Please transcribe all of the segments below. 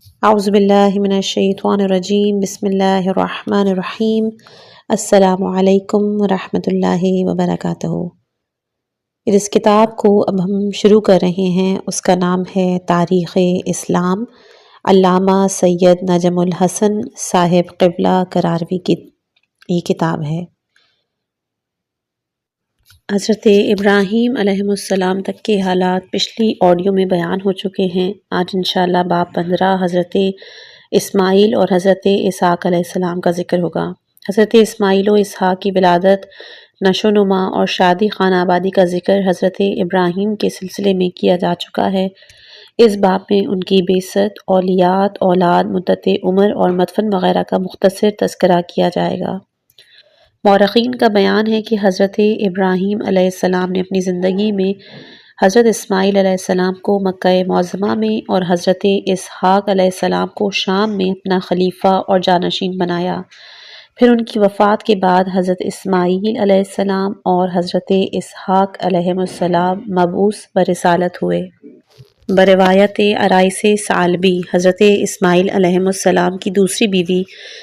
اعوذ باللہ من الشیطان الرجیم بسم اللہ الرحمن الرحیم السلام علیکم ورحمۃ اللہ وبرکاتہ۔ اس کتاب کو اب ہم شروع کر رہے ہیں، اس کا نام ہے تاریخ اسلام، علامہ سید نجم الحسن صاحب قبلہ کراروی کی یہ کتاب ہے۔ حضرت ابراہیم علیہ السلام تک کے حالات پچھلی آڈیو میں بیان ہو چکے ہیں۔ آج انشاءاللہ باب 15 حضرت اسماعیل اور حضرت اسحاق علیہ السلام کا ذکر ہوگا۔ حضرت اسماعیل و اسحاق کی ولادت، نشو و نما اور شادی خانہ آبادی کا ذکر حضرت ابراہیم کے سلسلے میں کیا جا چکا ہے۔ اس باب میں ان کی بعثت، اولیات، اولاد، مدت عمر اور مدفن وغیرہ کا مختصر تذکرہ کیا جائے گا۔ مورخین کا بیان ہے کہ حضرت ابراہیم علیہ السلام نے اپنی زندگی میں حضرت اسماعیل علیہ السلام کو مکہ معظمہ میں اور حضرت اسحاق علیہ السلام کو شام میں اپنا خلیفہ اور جانشین بنایا۔ پھر ان کی وفات کے بعد حضرت اسماعیل علیہ السلام اور حضرت اسحاق علیہ السلام مبعوث برسالت ہوئے۔ بروایت عرائس ثعلبی، حضرت اسماعیل علیہ السلام کی دوسری بیوی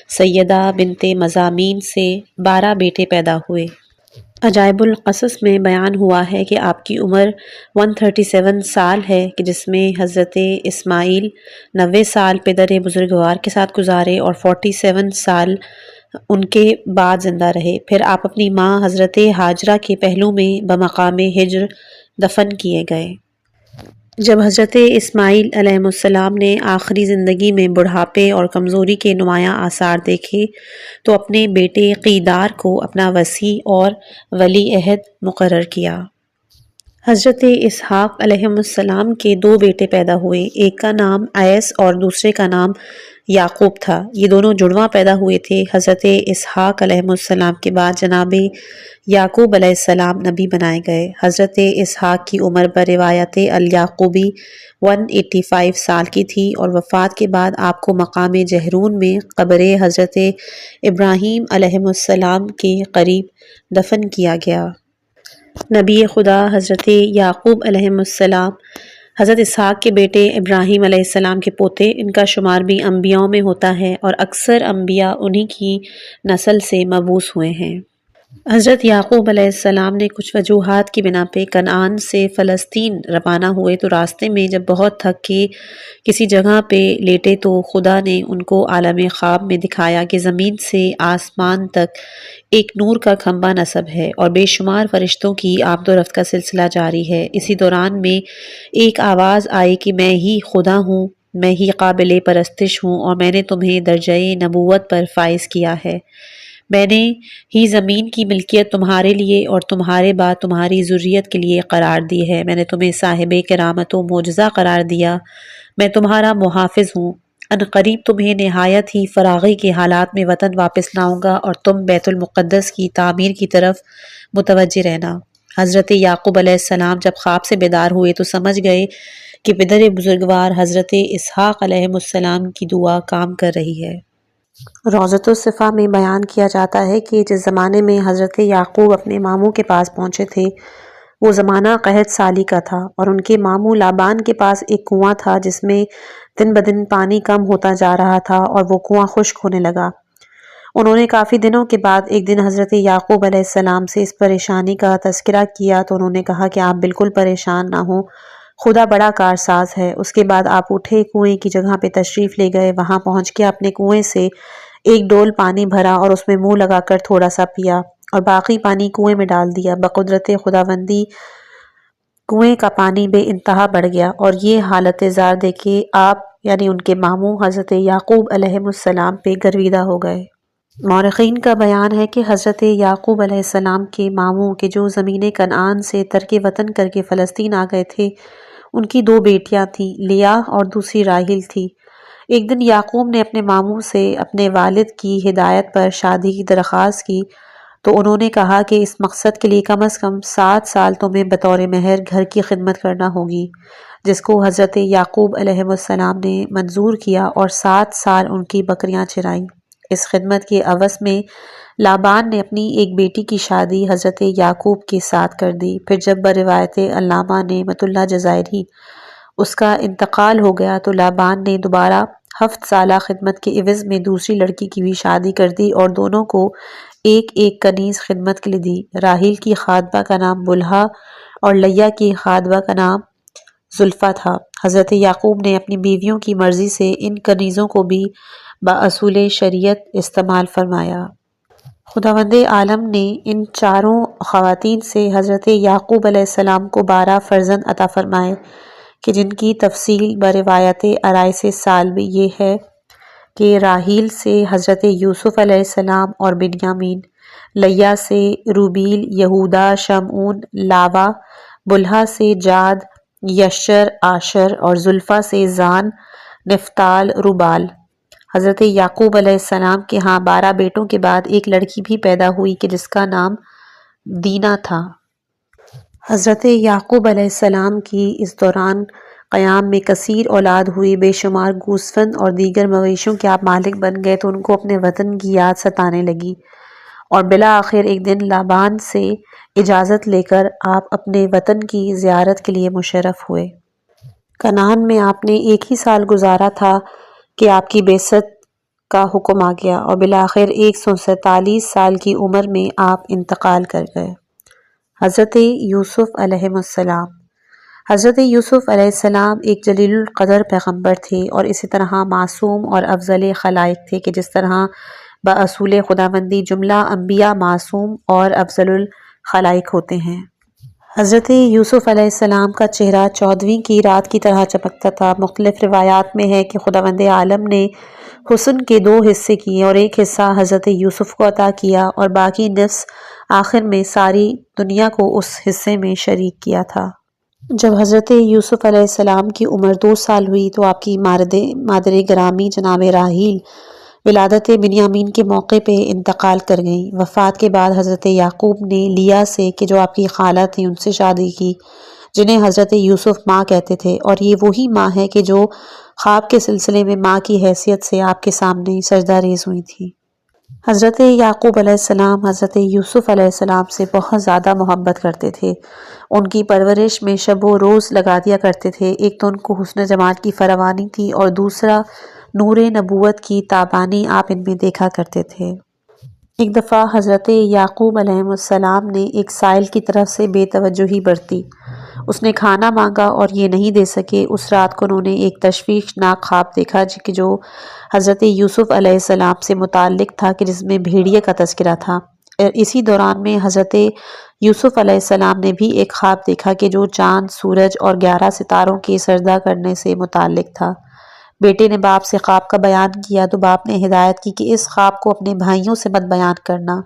سیدہ بنت مزامین سے 12 بیٹے پیدا ہوئے۔ عجائب القصص میں بیان ہوا ہے کہ آپ کی عمر 137 سال ہے، کہ جس میں حضرت اسماعیل 90 سال پدر بزرگوار کے ساتھ گزارے اور 47 سال ان کے بعد زندہ رہے۔ پھر آپ اپنی ماں حضرت ہاجرہ کے پہلو میں بمقام ہجر دفن کیے گئے۔ جب حضرت اسماعیل علیہ السلام نے آخری زندگی میں بڑھاپے اور کمزوری کے نمایاں آثار دیکھے تو اپنے بیٹے قیدار کو اپنا وصی اور ولی عہد مقرر کیا۔ حضرت اسحاق علیہ السلام کے 2 بیٹے پیدا ہوئے، ایک کا نام عیس اور دوسرے کا نام یعقوب تھا۔ یہ دونوں جڑواں پیدا ہوئے تھے۔ حضرت اسحاق علیہ السلام کے بعد جناب یعقوب علیہ السلام نبی بنائے گئے۔ حضرت اسحاق کی عمر بروایت الیعقوبی 185 سال کی تھی اور وفات کے بعد آپ کو مقام جہرون میں قبر حضرت ابراہیم علیہ السلام کے قریب دفن کیا گیا۔ نبی خدا حضرت یعقوب علیہ السلام حضرت اسحاق کے بیٹے ابراہیم علیہ السلام کے پوتے، ان کا شمار بھی انبیاءوں میں ہوتا ہے اور اکثر انبیاء انہی کی نسل سے مبعوث ہوئے ہیں۔ حضرت یعقوب علیہ السلام نے کچھ وجوہات کی بنا پہ کنعان سے فلسطین روانہ ہوئے تو راستے میں جب بہت تھک کے کسی جگہ پہ لیٹے تو خدا نے ان کو عالم خواب میں دکھایا کہ زمین سے آسمان تک ایک نور کا کھمبا نصب ہے اور بے شمار فرشتوں کی آمد و رفت کا سلسلہ جاری ہے۔ اسی دوران میں ایک آواز آئی کہ میں ہی خدا ہوں، میں ہی قابل پرستش ہوں اور میں نے تمہیں درجۂ نبوت پر فائز کیا ہے۔ میں نے ہی زمین کی ملکیت تمہارے لیے اور تمہارے بعد تمہاری ذریت کے لیے قرار دی ہے۔ میں نے تمہیں صاحب کرامت و معجزہ قرار دیا۔ میں تمہارا محافظ ہوں۔ ان قریب تمہیں نہایت ہی فراغی کے حالات میں وطن واپس لاؤں گا اور تم بیت المقدس کی تعمیر کی طرف متوجہ رہنا۔ حضرت یعقوب علیہ السلام جب خواب سے بیدار ہوئے تو سمجھ گئے کہ پدر بزرگوار حضرت اسحاق علیہ السلام کی دعا کام کر رہی ہے۔ روضۃ الصفا میں بیان کیا جاتا ہے کہ جس زمانے میں حضرت یعقوب اپنے ماموں کے پاس پہنچے تھے وہ زمانہ قحط سالی کا تھا اور ان کے ماموں لابان کے پاس ایک کنواں تھا جس میں دن بدن پانی کم ہوتا جا رہا تھا اور وہ کنواں خشک ہونے لگا۔ انہوں نے کافی دنوں کے بعد ایک دن حضرت یعقوب علیہ السلام سے اس پریشانی کا تذکرہ کیا تو انہوں نے کہا کہ آپ بالکل پریشان نہ ہوں، خدا بڑا کارساز ہے۔ اس کے بعد آپ اٹھے، کنویں کی جگہ پہ تشریف لے گئے، وہاں پہنچ کے اپنے کنویں سے ایک ڈول پانی بھرا اور اس میں منہ لگا کر تھوڑا سا پیا اور باقی پانی کنویں میں ڈال دیا۔ بقدرت خداوندی کنویں کا پانی بے انتہا بڑھ گیا اور یہ حالت زار دیکھ کے آپ یعنی ان کے ماموں حضرت یعقوب علیہ السلام پہ گرویدہ ہو گئے۔ مورخین کا بیان ہے کہ حضرت یعقوب علیہ السلام کے ماموں کے جو زمین کنعان سے ترک وطن کر کے فلسطین آ گئے تھے، ان کی 2 بیٹیاں تھیں، لیا اور دوسری راحیل تھی۔ ایک دن یعقوب نے اپنے ماموں سے اپنے والد کی ہدایت پر شادی کی درخواست کی تو انہوں نے کہا کہ اس مقصد کے لیے کم از کم 7 سال تمہیں بطور مہر گھر کی خدمت کرنا ہوگی، جس کو حضرت یعقوب علیہ السلام نے منظور کیا اور 7 سال ان کی بکریاں چرائیں۔ اس خدمت کے عوض میں لابان نے اپنی ایک بیٹی کی شادی حضرت یعقوب کے ساتھ کر دی۔ پھر جب بروایت علامہ نعمت اللہ جزائری اس کا انتقال ہو گیا تو لابان نے دوبارہ 7 سالہ خدمت کے عوض میں دوسری لڑکی کی بھی شادی کر دی اور دونوں کو ایک ایک کنیز خدمت کے لیے دی۔ راحیل کی خادمہ کا نام بلہا اور لیہ کی خادمہ کا نام زلفا تھا۔ حضرت یعقوب نے اپنی بیویوں کی مرضی سے ان کنیزوں کو بھی باصول شریعت استعمال فرمایا۔ خداوند عالم نے ان چاروں خواتین سے حضرت یعقوب علیہ السلام کو 12 فرزند عطا فرمائے کہ جن کی تفصیل بروایت آرائس سال میں یہ ہے کہ راحیل سے حضرت یوسف علیہ السلام اور بنیامین، لیہ سے روبیل، یہودا، شمعون، لاوا، بلہا سے جاد، یشر، آشر اور زلفا سے زان، نفتال، روبال۔ حضرت یعقوب علیہ السلام کے ہاں 12 بیٹوں کے بعد ایک لڑکی بھی پیدا ہوئی کہ جس کا نام دینا تھا۔ حضرت یعقوب علیہ السلام کی اس دوران قیام میں کثیر اولاد ہوئی، بے شمار گوسفند اور دیگر مویشیوں کے آپ مالک بن گئے تو ان کو اپنے وطن کی یاد ستانے لگی اور بالآخر ایک دن لابان سے اجازت لے کر آپ اپنے وطن کی زیارت کے لیے مشرف ہوئے۔ کنعان میں آپ نے 1 ہی سال گزارا تھا کہ آپ کی بعثت کا حکم آ گیا اور بالآخر 147 سال کی عمر میں آپ انتقال کر گئے۔ حضرت یوسف علیہ السلام۔ حضرت یوسف علیہ السلام ایک جلیل القدر پیغمبر تھے اور اسی طرح معصوم اور افضل خلائق تھے کہ جس طرح باصول خداوندی جملہ انبیاء معصوم اور افضل الخلائق ہوتے ہیں۔ حضرت یوسف علیہ السلام کا چہرہ 14ویں کی رات کی طرح چمکتا تھا۔ مختلف روایات میں ہے کہ خداوند عالم نے حسن کے 2 حصے کیے اور ایک حصہ حضرت یوسف کو عطا کیا اور باقی نصف آخر میں ساری دنیا کو اس حصے میں شریک کیا تھا۔ جب حضرت یوسف علیہ السلام کی عمر 2 سال ہوئی تو آپ کی مادر گرامی جناب راحیل ولادت بنیامین کے موقع پہ انتقال کر گئیں۔ وفات کے بعد حضرت یعقوب نے لیہ سے کہ جو آپ کی خالہ تھیں ان سے شادی کی جنہیں حضرت یوسف ماں کہتے تھے، اور یہ وہی ماں ہے کہ جو خواب کے سلسلے میں ماں کی حیثیت سے آپ کے سامنے سجدہ ریز ہوئی تھی۔ حضرت یعقوب علیہ السلام حضرت یوسف علیہ السلام سے بہت زیادہ محبت کرتے تھے، ان کی پرورش میں شب و روز لگا دیا کرتے تھے۔ ایک تو ان کو حسن جمال کی فراوانی تھی اور دوسرا نور نبوت کی تابانی آپ ان میں دیکھا کرتے تھے۔ ایک دفعہ حضرت یعقوب علیہ السلام نے ایک سائل کی طرف سے بے توجہی برتی، اس نے کھانا مانگا اور یہ نہیں دے سکے۔ اس رات کو انہوں نے ایک تشویشناک خواب دیکھا جو حضرت یوسف علیہ السلام سے متعلق تھا کہ جس میں بھیڑیے کا تذکرہ تھا، اور اسی دوران میں حضرت یوسف علیہ السلام نے بھی ایک خواب دیکھا کہ جو چاند، سورج اور 11 ستاروں کے سجدہ کرنے سے متعلق تھا۔ بیٹے نے باپ سے خواب کا بیان کیا تو باپ نے ہدایت کی کہ اس خواب کو اپنے بھائیوں سے مت بیان کرنا۔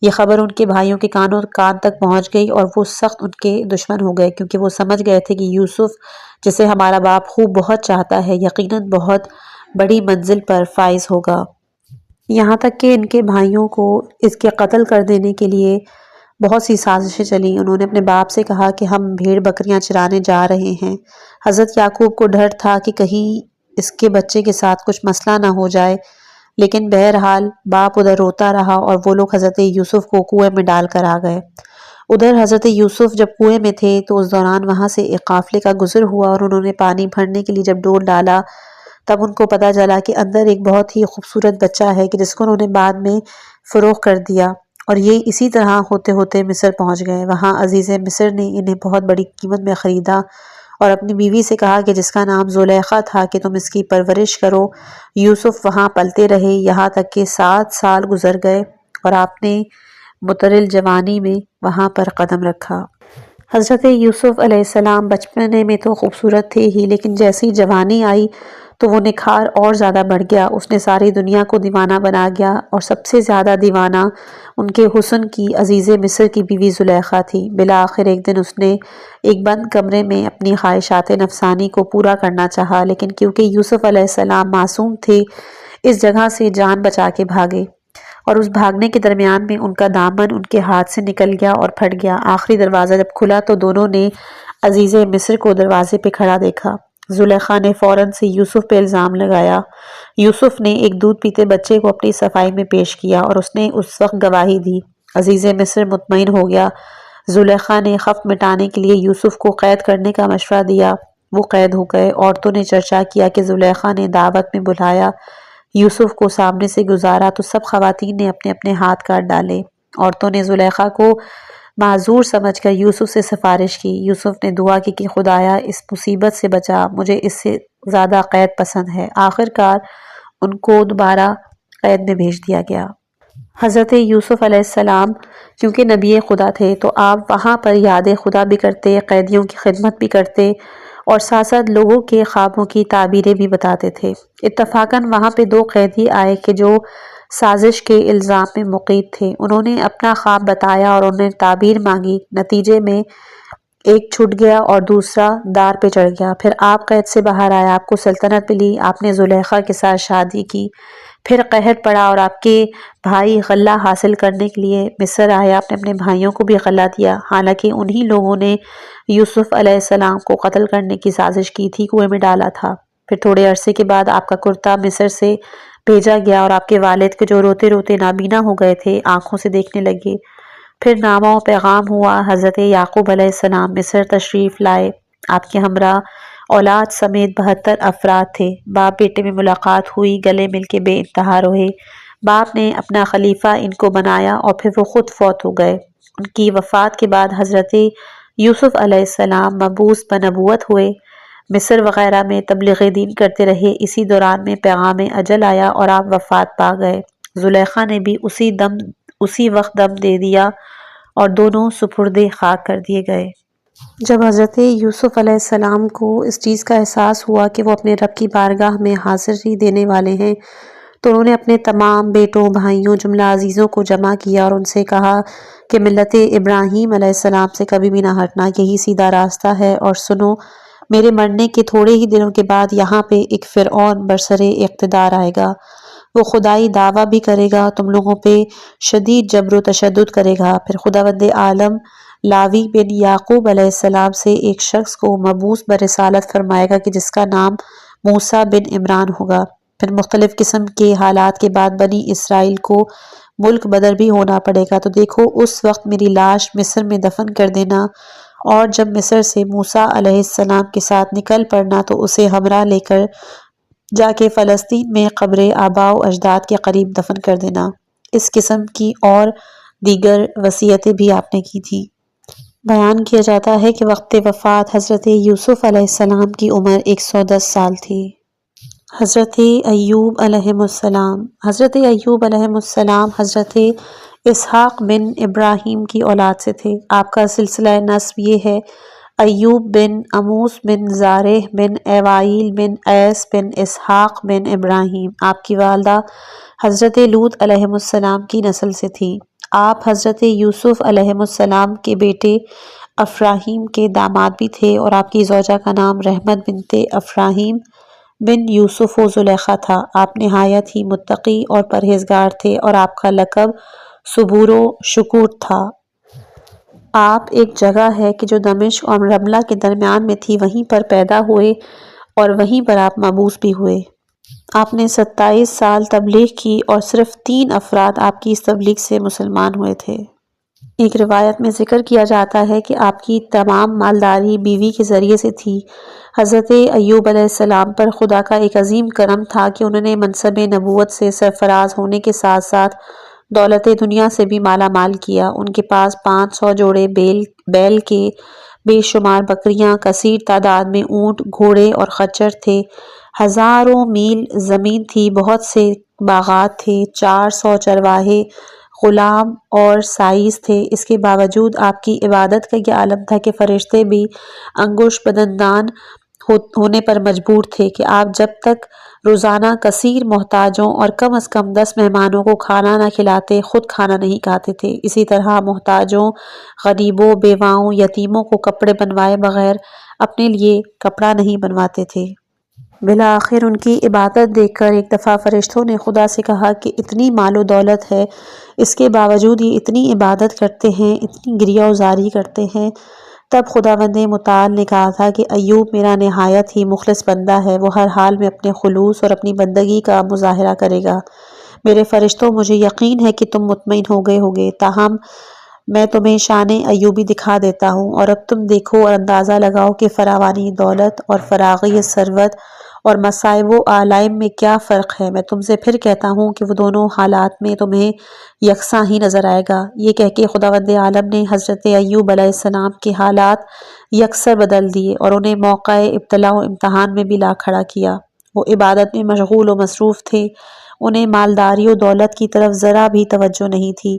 یہ خبر ان کے بھائیوں کے کان تک پہنچ گئی اور وہ سخت ان کے دشمن ہو گئے، کیونکہ وہ سمجھ گئے تھے کہ یوسف جسے ہمارا باپ خوب بہت چاہتا ہے یقیناً بہت بڑی منزل پر فائز ہوگا۔ یہاں تک کہ ان کے بھائیوں کو اس کے قتل کر دینے کے لیے بہت سی سازشیں چلیں۔ انہوں نے اپنے باپ سے کہا کہ ہم بھیڑ بکریاں چرانے جا رہے ہیں۔ حضرت یعقوب کو ڈر تھا کہ کہیں اس کے بچے کے ساتھ کچھ مسئلہ نہ ہو جائے، لیکن بہرحال باپ ادھر روتا رہا اور وہ لوگ حضرت یوسف کو کنویں میں ڈال کر آ گئے۔ ادھر حضرت یوسف جب کنویں میں تھے تو اس دوران وہاں سے ایک قافلے کا گزر ہوا اور انہوں نے پانی بھرنے کے لیے جب ڈول ڈالا تب ان کو پتہ چلا کہ اندر ایک بہت ہی خوبصورت بچہ ہے کہ جس کو انہوں نے بعد میں فروخت کر دیا، اور یہ اسی طرح ہوتے ہوتے مصر پہنچ گئے۔ وہاں عزیز مصر نے انہیں بہت بڑی قیمت میں خریدا اور اپنی بیوی سے کہا کہ جس کا نام زلیخا تھا کہ تم اس کی پرورش کرو۔ یوسف وہاں پلتے رہے یہاں تک کہ 7 سال گزر گئے اور آپ نے مترل جوانی میں وہاں پر قدم رکھا۔ حضرت یوسف علیہ السلام بچپنے میں تو خوبصورت تھے ہی، لیکن جیسی جوانی آئی تو وہ نکھار اور زیادہ بڑھ گیا۔ اس نے ساری دنیا کو دیوانہ بنا گیا اور سب سے زیادہ دیوانہ ان کے حسن کی عزیز مصر کی بیوی زلیخا تھی۔ بالآخر ایک دن اس نے ایک بند کمرے میں اپنی خواہشات نفسانی کو پورا کرنا چاہا، لیکن کیونکہ یوسف علیہ السلام معصوم تھے اس جگہ سے جان بچا کے بھاگے، اور اس بھاگنے کے درمیان میں ان کا دامن ان کے ہاتھ سے نکل گیا اور پھٹ گیا۔ آخری دروازہ جب کھلا تو دونوں نے عزیز مصر کو دروازے پہ کھڑا دیکھا۔ زلیخا نے فوراً سے یوسف پہ الزام لگایا۔ یوسف نے ایک دودھ پیتے بچے کو اپنی صفائی میں پیش کیا اور اس نے اس وقت گواہی دی۔ عزیز مصر مطمئن ہو گیا۔ زلیخا نے خفت مٹانے کے لیے یوسف کو قید کرنے کا مشورہ دیا۔ وہ قید ہو گئے۔ عورتوں نے چرچا کیا کہ زلیخا نے دعوت میں بلایا، یوسف کو سامنے سے گزارا تو سب خواتین نے اپنے اپنے ہاتھ کاٹ ڈالے۔ عورتوں نے زلیخا کو معذور سمجھ کر یوسف سے سفارش کی۔ یوسف نے دعا کی کہ خدایا اس مصیبت سے بچا، مجھے اس سے زیادہ قید پسند ہے۔ آخرکار ان کو دوبارہ قید میں بھیج دیا گیا۔ حضرت یوسف علیہ السلام کیونکہ نبی خدا تھے تو آپ وہاں پر یاد خدا بھی کرتے، قیدیوں کی خدمت بھی کرتے اور ساتھ ساتھ لوگوں کے خوابوں کی تعبیریں بھی بتاتے تھے۔ اتفاقاً وہاں پہ 2 قیدی آئے کہ جو سازش کے الزام میں مقید تھے۔ انہوں نے اپنا خواب بتایا اور انہوں نے تعبیر مانگی۔ نتیجے میں ایک چھٹ گیا اور دوسرا دار پہ چڑھ گیا۔ پھر آپ قید سے باہر آئے، آپ کو سلطنت ملی، آپ نے زلیخا کے ساتھ شادی کی۔ پھر قحط پڑا اور آپ کے بھائی غلہ حاصل کرنے کے لیے مصر آئے، آپ نے اپنے بھائیوں کو بھی غلہ دیا، حالانکہ انہی لوگوں نے یوسف علیہ السلام کو قتل کرنے کی سازش کی تھی، کنویں میں ڈالا تھا۔ پھر تھوڑے عرصے کے بعد آپ کا کرتا مصر سے بھیجا گیا اور آپ کے والد کے جو روتے روتے نابینا ہو گئے تھے آنکھوں سے دیکھنے لگے۔ پھر نامہ و پیغام ہوا، حضرت یعقوب علیہ السلام مصر تشریف لائے، آپ کے ہمراہ اولاد سمیت 72 افراد تھے۔ باپ بیٹے میں ملاقات ہوئی، گلے مل کے بے انتہا روئے۔ باپ نے اپنا خلیفہ ان کو بنایا اور پھر وہ خود فوت ہو گئے۔ ان کی وفات کے بعد حضرت یوسف علیہ السلام مبعوث بنبوت ہوئے، مصر وغیرہ میں تبلیغ دین کرتے رہے۔ اسی دوران میں پیغام اجل آیا اور آپ وفات پا گئے۔ زلیخا نے بھی اسی وقت دم دے دیا اور دونوں سپرد خاک کر دیے گئے۔ جب حضرت یوسف علیہ السلام کو اس چیز کا احساس ہوا کہ وہ اپنے رب کی بارگاہ میں حاضری دینے والے ہیں تو انہوں نے اپنے تمام بیٹوں، بھائیوں، جملہ عزیزوں کو جمع کیا اور ان سے کہا کہ ملت ابراہیم علیہ السلام سے کبھی بھی نہ ہٹنا، یہی سیدھا راستہ ہے۔ اور سنو، میرے مرنے کے تھوڑے ہی دنوں کے بعد یہاں پہ ایک فرعون برسر اقتدار آئے گا، وہ خدائی دعویٰ بھی کرے گا، تم لوگوں پہ شدید جبر و تشدد کرے گا۔ پھر خداوند عالم لاوی بن یعقوب علیہ السلام سے ایک شخص کو مبعوث برسالت فرمائے گا کہ جس کا نام موسیٰ بن عمران ہوگا۔ پھر مختلف قسم کے حالات کے بعد بنی اسرائیل کو ملک بدر بھی ہونا پڑے گا، تو دیکھو اس وقت میری لاش مصر میں دفن کر دینا اور جب مصر سے موسیٰ علیہ السلام کے ساتھ نکل پڑنا تو اسے ہمراہ لے کر جا کے فلسطین میں قبر آباء و اجداد کے قریب دفن کر دینا۔ اس قسم کی اور دیگر وصیتیں بھی آپ نے کی تھی۔ بیان کیا جاتا ہے کہ وقت وفات حضرت یوسف علیہ السلام کی عمر 110 سال تھی۔ حضرت ایوب علیہ السلام حضرت حضرت اسحاق بن ابراہیم کی اولاد سے تھے۔ آپ کا سلسلہ نسب یہ ہے: ایوب بن اموس بن زارح بن ایوائیل بن ایس بن اسحاق بن ابراہیم۔ آپ کی والدہ حضرت لوط علیہ السلام کی نسل سے تھی۔ آپ حضرت یوسف علیہ السلام کے بیٹے افراہیم کے داماد بھی تھے اور آپ کی زوجہ کا نام رحمت بنت افراہیم بن یوسف و زلیخا تھا۔ آپ نہایت ہی متقی اور پرہیزگار تھے اور آپ کا لقب صبور و شکور تھا۔ آپ ایک جگہ ہے کہ جو دمشق اور رملہ کے درمیان میں تھی، وہیں پر پیدا ہوئے اور وہیں پر آپ مبعوث بھی ہوئے۔ آپ نے 27 سال تبلیغ کی اور صرف 3 افراد آپ کی اس تبلیغ سے مسلمان ہوئے تھے۔ ایک روایت میں ذکر کیا جاتا ہے کہ آپ کی تمام مالداری بیوی کے ذریعے سے تھی۔ حضرت ایوب علیہ السلام پر خدا کا ایک عظیم کرم تھا کہ انہوں نے منصب نبوت سے سرفراز ہونے کے ساتھ ساتھ دولت دنیا سے بھی مالا مال کیا۔ ان کے پاس 500 جوڑے بیل کے، بے شمار بکریاں، کثیر تعداد میں اونٹ، گھوڑے اور خچر تھے، ہزاروں میل زمین تھی، بہت سے باغات تھے، 400 چرواہے، غلام اور سائز تھے۔ اس کے باوجود آپ کی عبادت کا یہ عالم تھا کہ فرشتے بھی انگوش بدندان ہونے پر مجبور تھے کہ آپ جب تک روزانہ کثیر محتاجوں اور کم از کم 10 مہمانوں کو کھانا نہ کھلاتے خود کھانا نہیں کھاتے تھے۔ اسی طرح محتاجوں، غریبوں، بیواؤں، یتیموں کو کپڑے بنوائے بغیر اپنے لیے کپڑا نہیں بنواتے تھے۔ بالآخر ان کی عبادت دیکھ کر ایک دفعہ فرشتوں نے خدا سے کہا کہ اتنی مال و دولت ہے، اس کے باوجود یہ اتنی عبادت کرتے ہیں، اتنی گریہ وزاری کرتے ہیں۔ تب خداوند متعال نے کہا تھا کہ ایوب میرا نہایت ہی مخلص بندہ ہے، وہ ہر حال میں اپنے خلوص اور اپنی بندگی کا مظاہرہ کرے گا۔ میرے فرشتوں، مجھے یقین ہے کہ تم مطمئن ہو گئے ہوگے، تاہم میں تمہیں شان ایوبی دکھا دیتا ہوں، اور اب تم دیکھو اور اندازہ لگاؤ کہ فراوانی دولت اور فراغی ثروت اور مصائب و آلائم میں کیا فرق ہے۔ میں تم سے پھر کہتا ہوں کہ وہ دونوں حالات میں تمہیں یکساں ہی نظر آئے گا۔ یہ کہہ کے خداوند عالم نے حضرت ایوب علیہ السلام کے حالات یکسر بدل دیے اور انہیں موقع ابتلا و امتحان میں بھی لا کھڑا کیا۔ وہ عبادت میں مشغول و مصروف تھے، انہیں مالداری و دولت کی طرف ذرا بھی توجہ نہیں تھی۔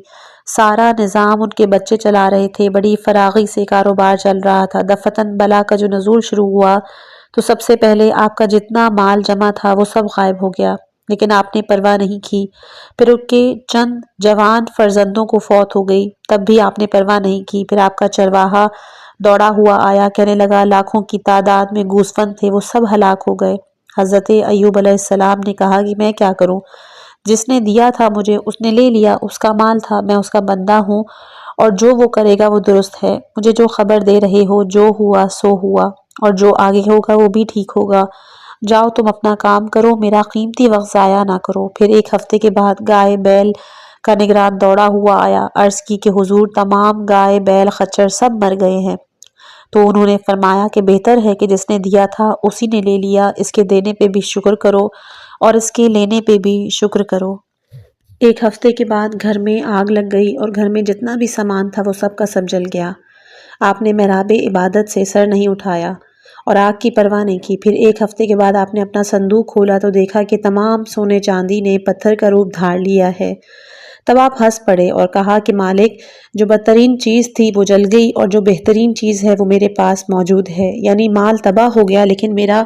سارا نظام ان کے بچے چلا رہے تھے، بڑی فراغی سے کاروبار چل رہا تھا۔ دفتن بلا کا جو نزول شروع ہوا تو سب سے پہلے آپ کا جتنا مال جمع تھا وہ سب غائب ہو گیا، لیکن آپ نے پرواہ نہیں کی۔ پھر ان کے چند جوان فرزندوں کو فوت ہو گئی، تب بھی آپ نے پرواہ نہیں کی۔ پھر آپ کا چرواہا دوڑا ہوا آیا، کہنے لگا لاکھوں کی تعداد میں گوسفند تھے، وہ سب ہلاک ہو گئے۔ حضرت ایوب علیہ السلام نے کہا کہ میں کیا کروں، جس نے دیا تھا مجھے اس نے لے لیا، اس کا مال تھا، میں اس کا بندہ ہوں اور جو وہ کرے گا وہ درست ہے۔ مجھے جو خبر دے رہے ہو جو ہوا سو ہوا، اور جو آگے ہوگا وہ بھی ٹھیک ہوگا۔ جاؤ تم اپنا کام کرو، میرا قیمتی وقت ضائع نہ کرو۔ پھر ایک ہفتے کے بعد گائے بیل کا نگران دوڑا ہوا آیا، عرض کی کہ حضور تمام گائے بیل خچر سب مر گئے ہیں۔ تو انہوں نے فرمایا کہ بہتر ہے کہ جس نے دیا تھا اسی نے لے لیا، اس کے دینے پہ بھی شکر کرو اور اس کے لینے پہ بھی شکر کرو۔ ایک ہفتے کے بعد گھر میں آگ لگ گئی اور گھر میں جتنا بھی سامان تھا وہ سب کا سب جل گیا۔ آپ نے محراب عبادت سے سر نہیں اٹھایا اور آگ کی پرواہ نہیں کی۔ پھر ایک ہفتے کے بعد آپ نے اپنا صندوق کھولا تو دیکھا کہ تمام سونے چاندی نے پتھر کا روپ دھار لیا ہے۔ تب آپ ہنس پڑے اور کہا کہ مالک، جو بدترین چیز تھی وہ جل گئی اور جو بہترین چیز ہے وہ میرے پاس موجود ہے، یعنی مال تباہ ہو گیا لیکن میرا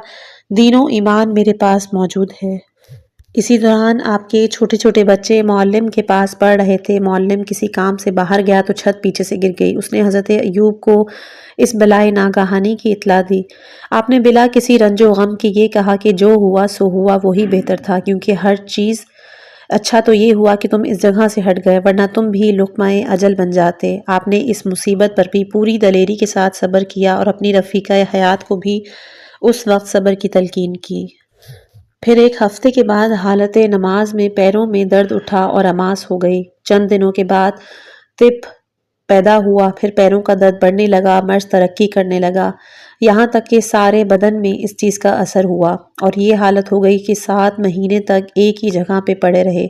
دین و ایمان میرے پاس موجود ہے۔ اسی دوران آپ کے چھوٹے چھوٹے بچے معلم کے پاس پڑھ رہے تھے۔ معلم کسی کام سے باہر گیا تو چھت پیچھے سے گر گئی۔ اس نے حضرت ایوب کو اس بلائے ناگہانی کی اطلاع دی۔ آپ نے بلا کسی رنج و غم کے یہ کہا کہ جو ہوا سو ہوا، وہی بہتر تھا، کیونکہ ہر چیز اچھا تو یہ ہوا کہ تم اس جگہ سے ہٹ گئے، ورنہ تم بھی لقمہ اجل بن جاتے۔ آپ نے اس مصیبت پر بھی پوری دلیری کے ساتھ صبر کیا اور اپنی رفیقہ حیات کو بھی اس وقت صبر کی تلقین کی۔ پھر ایک ہفتے کے بعد حالت نماز میں پیروں میں درد اٹھا اور اماس ہو گئی۔ چند دنوں کے بعد طب پیدا ہوا، پھر پیروں کا درد بڑھنے لگا، مرض ترقی کرنے لگا، یہاں تک کہ سارے بدن میں اس چیز کا اثر ہوا اور یہ حالت ہو گئی کہ 7 مہینے تک ایک ہی جگہ پہ پڑے رہے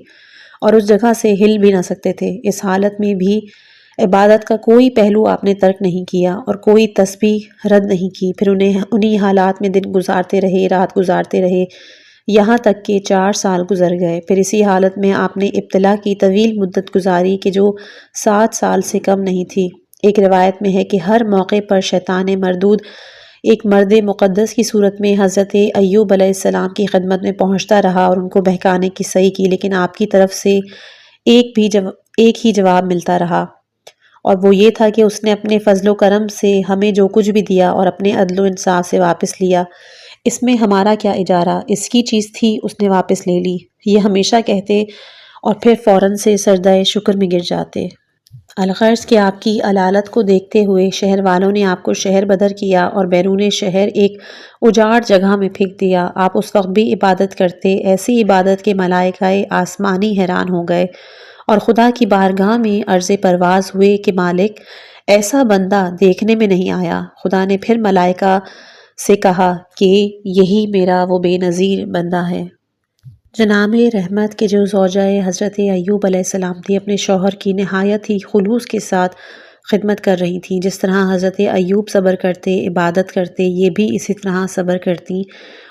اور اس جگہ سے ہل بھی نہ سکتے تھے۔ اس حالت میں بھی عبادت کا کوئی پہلو آپ نے ترک نہیں کیا اور کوئی تسبیح رد نہیں کی۔ پھر انہی حالات میں دن گزارتے رہے، رات گزارتے رہے، یہاں تک کہ 4 سال گزر گئے۔ پھر اسی حالت میں آپ نے ابتلا کی طویل مدت گزاری کہ جو 7 سال سے کم نہیں تھی۔ ایک روایت میں ہے کہ ہر موقع پر شیطان مردود ایک مرد مقدس کی صورت میں حضرت ایوب علیہ السلام کی خدمت میں پہنچتا رہا اور ان کو بہکانے کی صحیح کی، لیکن آپ کی طرف سے ایک ہی جواب ملتا رہا، اور وہ یہ تھا کہ اس نے اپنے فضل و کرم سے ہمیں جو کچھ بھی دیا اور اپنے عدل و انصاف سے واپس لیا، اس میں ہمارا کیا اجارہ، اس کی چیز تھی اس نے واپس لے لی۔ یہ ہمیشہ کہتے اور پھر فوراً سے سجدہ شکر میں گر جاتے۔ الغرض کہ آپ کی علالت کو دیکھتے ہوئے شہر والوں نے آپ کو شہر بدر کیا اور بیرون شہر ایک اجاڑ جگہ میں پھینک دیا۔ آپ اس وقت بھی عبادت کرتے، ایسی عبادت کے ملائکہ آسمانی حیران ہو گئے اور خدا کی بارگاہ میں عرض پرواز ہوئے کہ مالک، ایسا بندہ دیکھنے میں نہیں آیا۔ خدا نے پھر ملائکہ سے کہا کہ یہی میرا وہ بے نظیر بندہ ہے۔ جناب رحمت کے جو زوجہ حضرت ایوب علیہ السلام تھی، اپنے شوہر کی نہایت ہی خلوص کے ساتھ خدمت کر رہی تھیں۔ جس طرح حضرت ایوب صبر کرتے، عبادت کرتے، یہ بھی اسی طرح صبر کرتی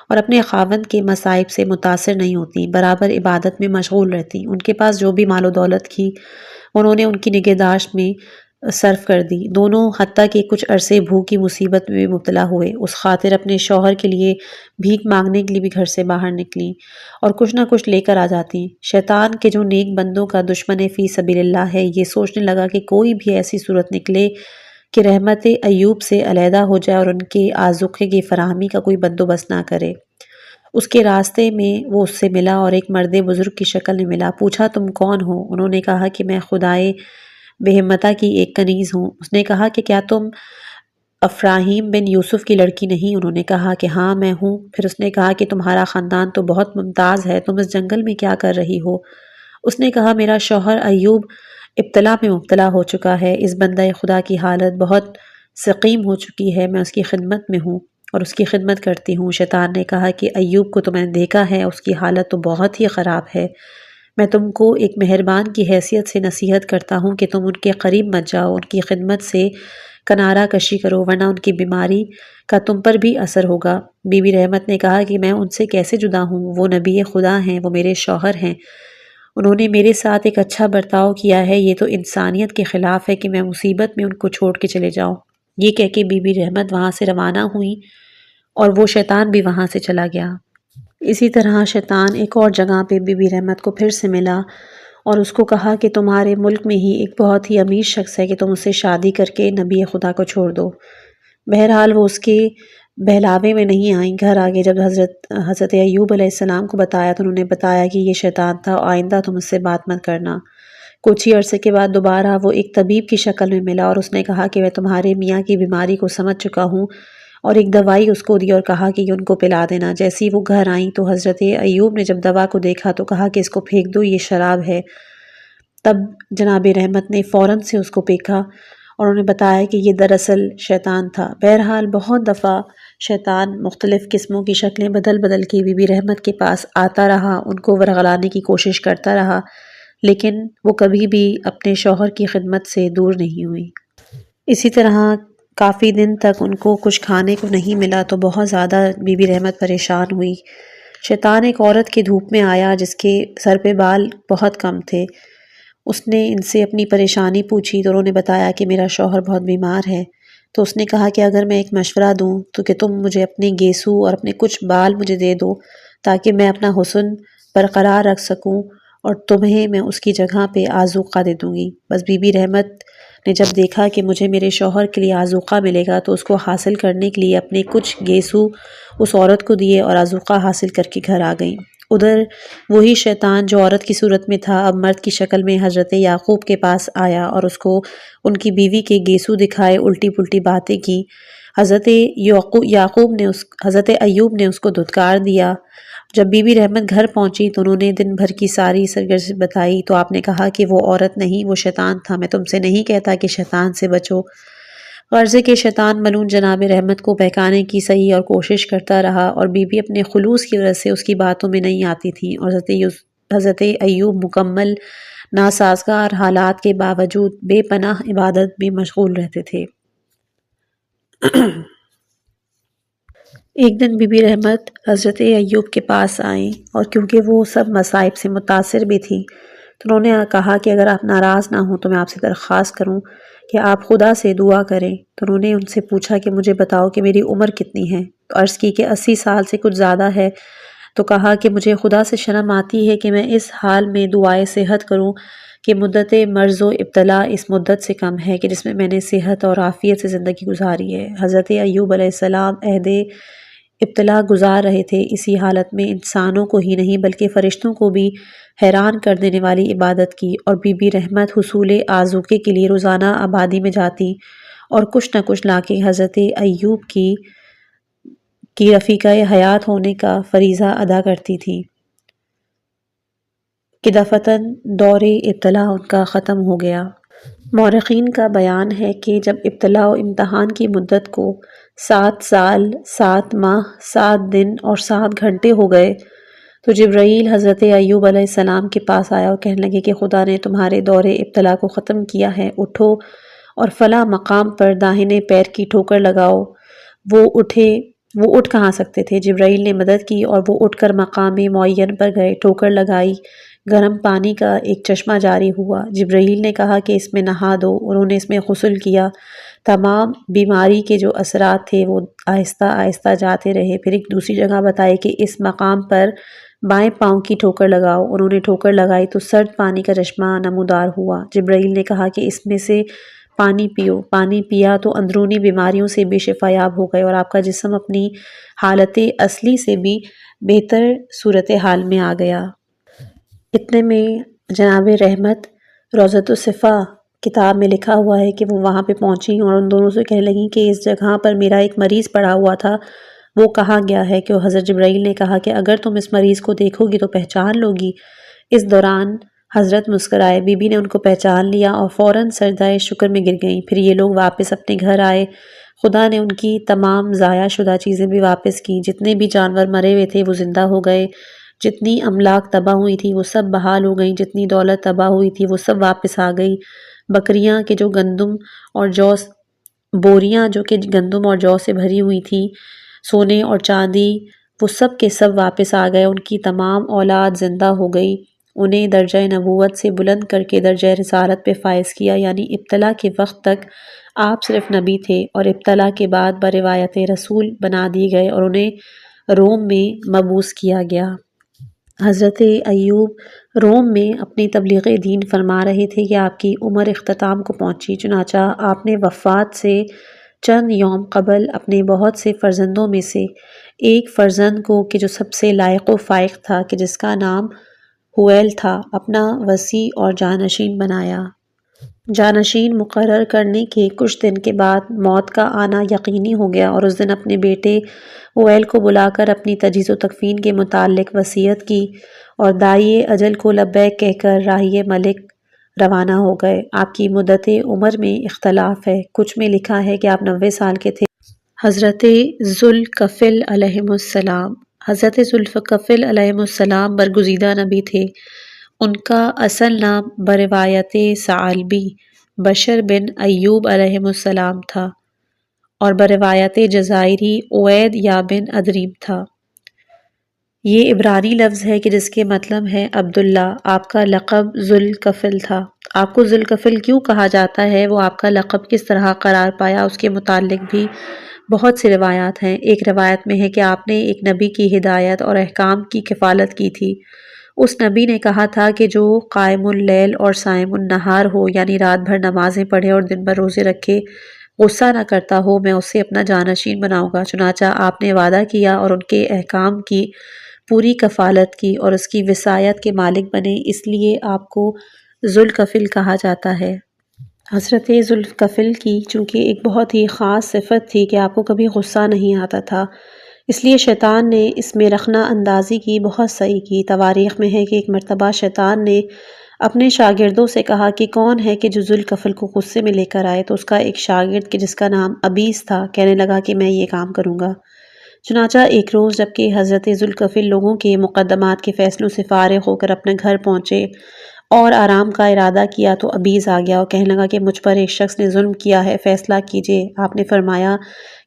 اور اپنے خاوند کے مصائب سے متاثر نہیں ہوتی، برابر عبادت میں مشغول رہتی۔ ان کے پاس جو بھی مال و دولت تھی انہوں نے ان کی نگہداشت میں صرف کر دی۔ دونوں حتیٰ کہ کچھ عرصے بھوک کی مصیبت میں مبتلا ہوئے، اس خاطر اپنے شوہر کے لیے بھیک مانگنے کے لیے بھی گھر سے باہر نکلیں اور کچھ نہ کچھ لے کر آ جاتی۔ شیطان کے جو نیک بندوں کا دشمن فی سبیل اللہ ہے، یہ سوچنے لگا کہ کوئی بھی ایسی صورت نکلے کہ رحمت ایوب سے علیحدہ ہو جائے اور ان کے آذوقے کی فراہمی کا کوئی بندوبست نہ کرے۔ اس کے راستے میں وہ اس سے ملا اور ایک مرد بزرگ کی شکل میں ملا۔ پوچھا تم کون ہو؟ انہوں نے کہا کہ میں خدائے بہمتا کی ایک کنیز ہوں۔ اس نے کہا کہ کیا تم افراہیم بن یوسف کی لڑکی نہیں؟ انہوں نے کہا کہ ہاں میں ہوں۔ پھر اس نے کہا کہ تمہارا خاندان تو بہت ممتاز ہے، تم اس جنگل میں کیا کر رہی ہو؟ اس نے کہا میرا شوہر ایوب ابتلا میں مبتلا ہو چکا ہے، اس بندہ خدا کی حالت بہت سقیم ہو چکی ہے، میں اس کی خدمت میں ہوں اور اس کی خدمت کرتی ہوں۔ شیطان نے کہا کہ ایوب کو تو میں نے دیکھا ہے، اس کی حالت تو بہت ہی خراب ہے، میں تم کو ایک مہربان کی حیثیت سے نصیحت کرتا ہوں کہ تم ان کے قریب مت جاؤ، ان کی خدمت سے کنارہ کشی کرو، ورنہ ان کی بیماری کا تم پر بھی اثر ہوگا۔ بی بی رحمت نے کہا کہ میں ان سے کیسے جدا ہوں، وہ نبی خدا ہیں، وہ میرے شوہر ہیں، انہوں نے میرے ساتھ ایک اچھا برتاؤ کیا ہے، یہ تو انسانیت کے خلاف ہے کہ میں مصیبت میں ان کو چھوڑ کے چلے جاؤں۔ یہ کہہ کے بی بی رحمت وہاں سے روانہ ہوئی اور وہ شیطان بھی وہاں سے چلا گیا۔ اسی طرح شیطان ایک اور جگہ پہ بی بی رحمت کو پھر سے ملا اور اس کو کہا کہ تمہارے ملک میں ہی ایک بہت ہی امیر شخص ہے کہ تم اس سے شادی کر کے نبی خدا کو چھوڑ دو۔ بہرحال وہ اس کے بہلاوے میں نہیں آئیں۔ گھر آگے جب حضرت ایوب علیہ السلام کو بتایا تو انہوں نے بتایا کہ یہ شیطان تھا، آئندہ تم اس سے بات مت کرنا۔ کچھ ہی عرصے کے بعد دوبارہ وہ ایک طبیب کی شکل میں ملا اور اس نے کہا کہ میں تمہارے میاں کی بیماری کو سمجھ چکا ہوں، اور ایک دوائی اس کو دی اور کہا کہ یہ ان کو پلا دینا۔ جیسے ہی وہ گھر آئیں تو حضرت ایوب نے جب دوا کو دیکھا تو کہا کہ اس کو پھینک دو، یہ شراب ہے۔ تب جناب رحمت نے فوراً سے اس کو پھینکا اور انہوں نے بتایا کہ یہ دراصل شیطان تھا۔ بہرحال بہت دفعہ شیطان مختلف قسموں کی شکلیں بدل بدل کے بی بی رحمت کے پاس آتا رہا، ان کو ورغلانے کی کوشش کرتا رہا، لیکن وہ کبھی بھی اپنے شوہر کی خدمت سے دور نہیں ہوئی۔ اسی طرح کافی دن تک ان کو کچھ کھانے کو نہیں ملا تو بہت زیادہ بی بی رحمت پریشان ہوئی۔ شیطان ایک عورت کے دھوپ میں آیا جس کے سر پہ بال بہت کم تھے۔ اس نے ان سے اپنی پریشانی پوچھی تو انہوں نے بتایا کہ میرا شوہر بہت بیمار ہے۔ تو اس نے کہا کہ اگر میں ایک مشورہ دوں تو کہ تم مجھے اپنے گیسو اور اپنے کچھ بال مجھے دے دو تاکہ میں اپنا حسن برقرار رکھ سکوں، اور تمہیں میں اس کی جگہ پہ آذوقہ دے دوں گی۔ بس بی بی رحمت نے جب دیکھا کہ مجھے میرے شوہر کے لیے آذوقہ ملے گا تو اس کو حاصل کرنے کے لیے اپنے کچھ گیسو اس عورت کو دیے اور آذوقہ حاصل کر کے گھر آ گئیں۔ ادھر وہی شیطان جو عورت کی صورت میں تھا اب مرد کی شکل میں حضرت یعقوب کے پاس آیا اور اس کو ان کی بیوی کے گیسو دکھائے، الٹی پلٹی باتیں کی۔ حضرت ایوب نے اس کو دھتکار دیا۔ جب بی بی رحمت گھر پہنچی تو انہوں نے دن بھر کی ساری سرگرمی بتائی تو آپ نے کہا کہ وہ عورت نہیں، وہ شیطان تھا، میں تم سے نہیں کہتا کہ شیطان سے بچو۔ غرضے کے شیطان ملعون جناب رحمت کو بہکانے کی صحیح اور کوشش کرتا رہا، اور بی بی اپنے خلوص کی وجہ سے اس کی باتوں میں نہیں آتی تھیں، اور حضرت ایوب مکمل ناسازگار حالات کے باوجود بے پناہ عبادت میں مشغول رہتے تھے۔ ایک دن بی بی رحمت حضرت ایوب کے پاس آئیں اور کیونکہ وہ سب مصائب سے متاثر بھی تھیں تو انہوں نے کہا کہ اگر آپ ناراض نہ ہوں تو میں آپ سے درخواست کروں کہ آپ خدا سے دعا کریں۔ تو انہوں نے ان سے پوچھا کہ مجھے بتاؤ کہ میری عمر کتنی ہے؟ تو عرض کی کہ 80 سال سے کچھ زیادہ ہے۔ تو کہا کہ مجھے خدا سے شرم آتی ہے کہ میں اس حال میں دعائے صحت کروں کہ مدت مرض و ابتلا اس مدت سے کم ہے کہ جس میں میں نے صحت اور عافیت سے زندگی گزاری ہے۔ حضرت ایوب علیہ السلام عہد ابتلا گزار رہے تھے۔ اسی حالت میں انسانوں کو ہی نہیں بلکہ فرشتوں کو بھی حیران کر دینے والی عبادت کی، اور بی بی رحمت حصول آذوقے کے لیے روزانہ آبادی میں جاتی اور کچھ نہ کچھ لا کے حضرت ایوب کی رفیقہ حیات ہونے کا فریضہ ادا کرتی تھی کہ دفعتاً دور ابتلا ان کا ختم ہو گیا۔ مورخین کا بیان ہے کہ جب ابتلا و امتحان کی مدت کو 7 سال 7 ماہ 7 دن اور 7 گھنٹے ہو گئے تو جبرائیل حضرت ایوب علیہ السلام کے پاس آیا اور کہنے لگے کہ خدا نے تمہارے دور ابتلا کو ختم کیا ہے، اٹھو اور فلاں مقام پر داہنے پیر کی ٹھوکر لگاؤ۔ وہ اٹھ کہاں سکتے تھے؟ جبرائیل نے مدد کی اور وہ اٹھ کر مقام معین پر گئے، ٹھوکر لگائی، گرم پانی کا ایک چشمہ جاری ہوا۔ جبرائیل نے کہا کہ اس میں نہا دو، انہوں نے اس میں غسل کیا۔ تمام بیماری کے جو اثرات تھے وہ آہستہ آہستہ جاتے رہے۔ پھر ایک دوسری جگہ بتائی کہ اس مقام پر بائیں پاؤں کی ٹھوکر لگاؤ، انہوں نے ٹھوکر لگائی تو سرد پانی کا چشمہ نمودار ہوا۔ جبرائیل نے کہا کہ اس میں سے پانی پیو، پانی پیا تو اندرونی بیماریوں سے بھی شفا یاب ہو گئے اور آپ کا جسم اپنی حالت اصلی سے بھی بہتر صورتحال میں آ گیا۔ اتنے میں جناب رحمت روضۃ الصفا کتاب میں لکھا ہوا ہے کہ وہ وہاں پہ پہنچی اور ان دونوں سے کہنے لگیں کہ اس جگہ پر میرا ایک مریض پڑا ہوا تھا، وہ کہاں گیا ہے؟ کہ حضرت جبرائیل نے کہا کہ اگر تم اس مریض کو دیکھو گی تو پہچان لو گی۔ اس دوران حضرت مسکرائے، بی بی نے ان کو پہچان لیا اور فوراً سجدہ شکر میں گر گئیں۔ پھر یہ لوگ واپس اپنے گھر آئے۔ خدا نے ان کی تمام ضائع شدہ چیزیں بھی واپس کیں۔ جتنے بھی جانور مرے ہوئے تھے وہ زندہ ہو گئے، جتنی املاک تباہ ہوئی تھی وہ سب بحال ہو گئیں، جتنی دولت تباہ ہوئی تھی وہ سب واپس آ گئی۔ بکریاں کہ جو گندم اور جو بوریاں جو کہ گندم اور جو سے بھری ہوئی تھی، سونے اور چاندی، وہ سب کے سب واپس آ گئے۔ ان کی تمام اولاد زندہ ہو گئی۔ انہیں درجہ نبوت سے بلند کر کے درجہ رسالت پہ فائز کیا، یعنی ابتلا کے وقت تک آپ صرف نبی تھے اور ابتلا کے بعد بروایت رسول بنا دیے گئے اور انہیں روم میں مبعوث کیا گیا۔ حضرت ایوب روم میں اپنی تبلیغ دین فرما رہے تھے کہ آپ کی عمر اختتام کو پہنچی، چنانچہ آپ نے وفات سے چند یوم قبل اپنے بہت سے فرزندوں میں سے ایک فرزند کو کہ جو سب سے لائق و فائق تھا کہ جس کا نام حویل تھا، اپنا وصی اور جانشین بنایا۔ جانشین مقرر کرنے کے کچھ دن کے بعد موت کا آنا یقینی ہو گیا اور اس دن اپنے بیٹے حویل کو بلا کر اپنی تجہیز و تکفین کے متعلق وصیت کی اور داعی اجل کو لبیک کہہ کر راہی ملک روانہ ہو گئے۔ آپ کی مدت عمر میں اختلاف ہے، کچھ میں لکھا ہے کہ آپ 90 سال کے تھے۔ حضرت ذوالکفل علیہ السلام، حضرت ذوالکفل علیہ السلام برگزیدہ نبی تھے۔ ان کا اصل نام بروایت ثعلبی بشر بن ایوب علیہ السلام تھا اور بروایت جزائری عوید یا بن ادریم تھا۔ یہ عبرانی لفظ ہے کہ جس کے مطلب ہے عبداللہ۔ آپ کا لقب ذوالکفل تھا۔ آپ کو ذوالکفل کیوں کہا جاتا ہے، وہ آپ کا لقب کس طرح قرار پایا، اس کے متعلق بھی بہت سی روایات ہیں۔ ایک روایت میں ہے کہ آپ نے ایک نبی کی ہدایت اور احکام کی کفالت کی تھی۔ اس نبی نے کہا تھا کہ جو قائم اللیل اور صائم النہار ہو، یعنی رات بھر نمازیں پڑھے اور دن بھر روزے رکھے، غصہ نہ کرتا ہو، میں اسے اپنا جانشین بناؤں گا۔ چنانچہ آپ نے وعدہ کیا اور ان کے احکام کی پوری کفالت کی اور اس کی وصایت کے مالک بنے، اس لیے آپ کو ذوالکفل کہا جاتا ہے۔ حضرت ذوالکفل کی چونکہ ایک بہت ہی خاص صفت تھی کہ آپ کو کبھی غصہ نہیں آتا تھا، اس لیے شیطان نے اس میں رخنہ اندازی کی بہت صحیح کی۔ تواریخ میں ہے کہ ایک مرتبہ شیطان نے اپنے شاگردوں سے کہا کہ کون ہے کہ جو ذوالکفل کو غصے میں لے کر آئے، تو اس کا ایک شاگرد کہ جس کا نام ابیس تھا کہنے لگا کہ میں یہ کام کروں گا۔ چنانچہ ایک روز جبکہ حضرت ذوالکفل لوگوں کے مقدمات کے فیصلوں سے فارغ ہو کر اپنے گھر پہنچے اور آرام کا ارادہ کیا تو ابیز آ گیا اور کہنے لگا کہ مجھ پر ایک شخص نے ظلم کیا ہے، فیصلہ کیجئے۔ آپ نے فرمایا